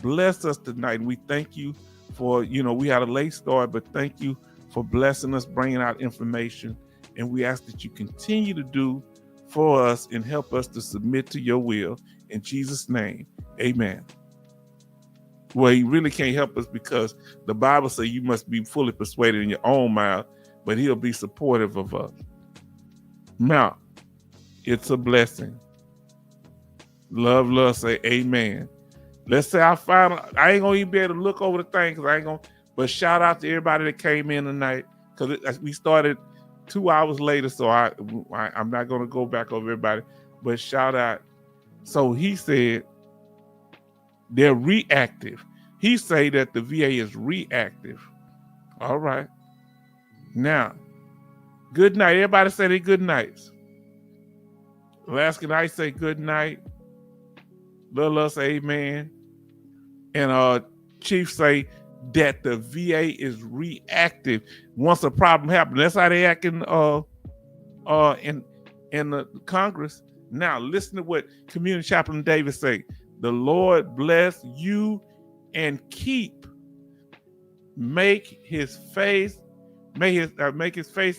bless us tonight. And we thank you for, we had a late start, but thank you for blessing us, bringing out information. And we ask that you continue to do for us and help us to submit to your will. In Jesus' name, amen. Well, he really can't help us because the Bible says you must be fully persuaded in your own mind, but he'll be supportive of us. Now, it's a blessing. Love, say amen. Let's say I ain't gonna even be able to look over the thing because I ain't gonna, but shout out to everybody that came in tonight because we started 2 hours later, so I'm not gonna go back over everybody, but shout out. So he said they're reactive. He say that the VA is reactive. All right. Now, good night. Everybody say they good nights. Alaska Night say good night. Love say amen. And Chief say that the VA is reactive once a problem happens. That's how they act in the Congress. Now listen to what Community Chaplain Davis say. The Lord bless you and keep. Make his face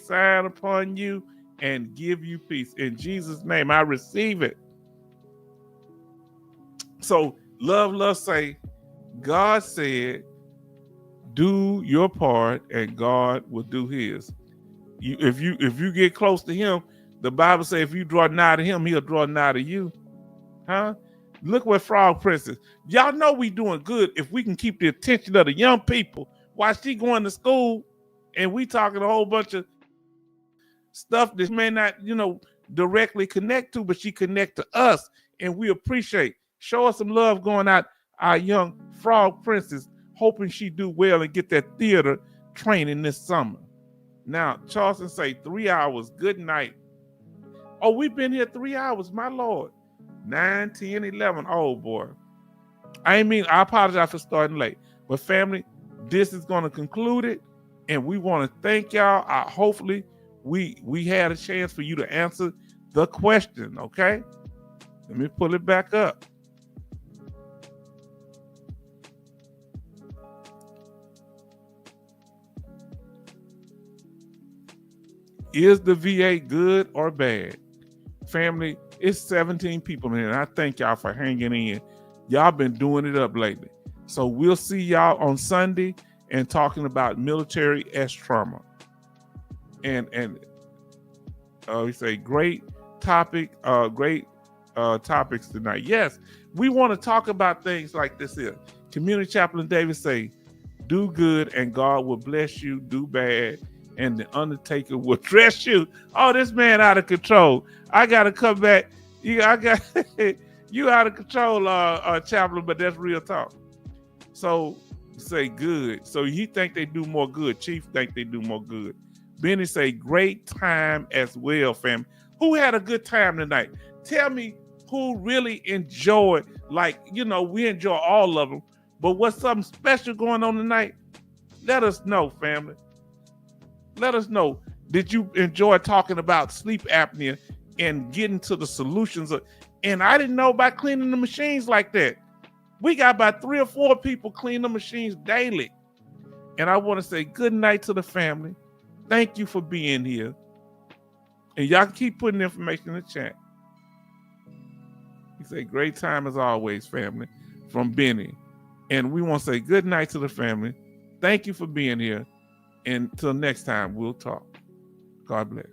shine upon you and give you peace. In Jesus' name, I receive it. So love say, God said, do your part and God will do his. If you get close to him, the Bible says if you draw nigh to him, he'll draw nigh to you. Huh? Look what Frog Princess. Y'all know we doing good if we can keep the attention of the young people while she going to school and we talking a whole bunch of stuff that may not, directly connect to, but she connect to us and we appreciate. Show us some love going out our young Frog Princess, hoping she do well and get that theater training this summer. Now, Charleston say 3 hours. Good night. Oh, we've been here 3 hours, my Lord. 9, 10, 11. Oh, boy. I apologize for starting late. But family, this is going to conclude it. And we want to thank y'all. Hopefully, we had a chance for you to answer the question, okay? Let me pull it back up. Is the VA good or bad? Family, it's 17 people in here, and I thank y'all for hanging in. Y'all been doing it up lately. So we'll see y'all on Sunday and talking about military trauma. And we say great topic, great topics tonight. Yes, we want to talk about things like this here. Community Chaplain Davis say, do good and God will bless you, do bad and the Undertaker will dress you. Oh, this man out of control. I gotta come back. You out of control, Chaplain, but that's real talk. So say good. So he think they do more good. Chief think they do more good. Benny say great time as well, family. Who had a good time tonight? Tell me who really enjoyed, like, we enjoy all of them, but what's something special going on tonight? Let us know, family. Let us know. Did you enjoy talking about sleep apnea and getting to the solutions? And I didn't know about cleaning the machines like that. We got about 3 or 4 people clean the machines daily. And I want to say good night to the family. Thank you for being here. And y'all can keep putting information in the chat. He said, great time as always, family, from Benny. And we want to say good night to the family. Thank you for being here. And until next time, we'll talk. God bless.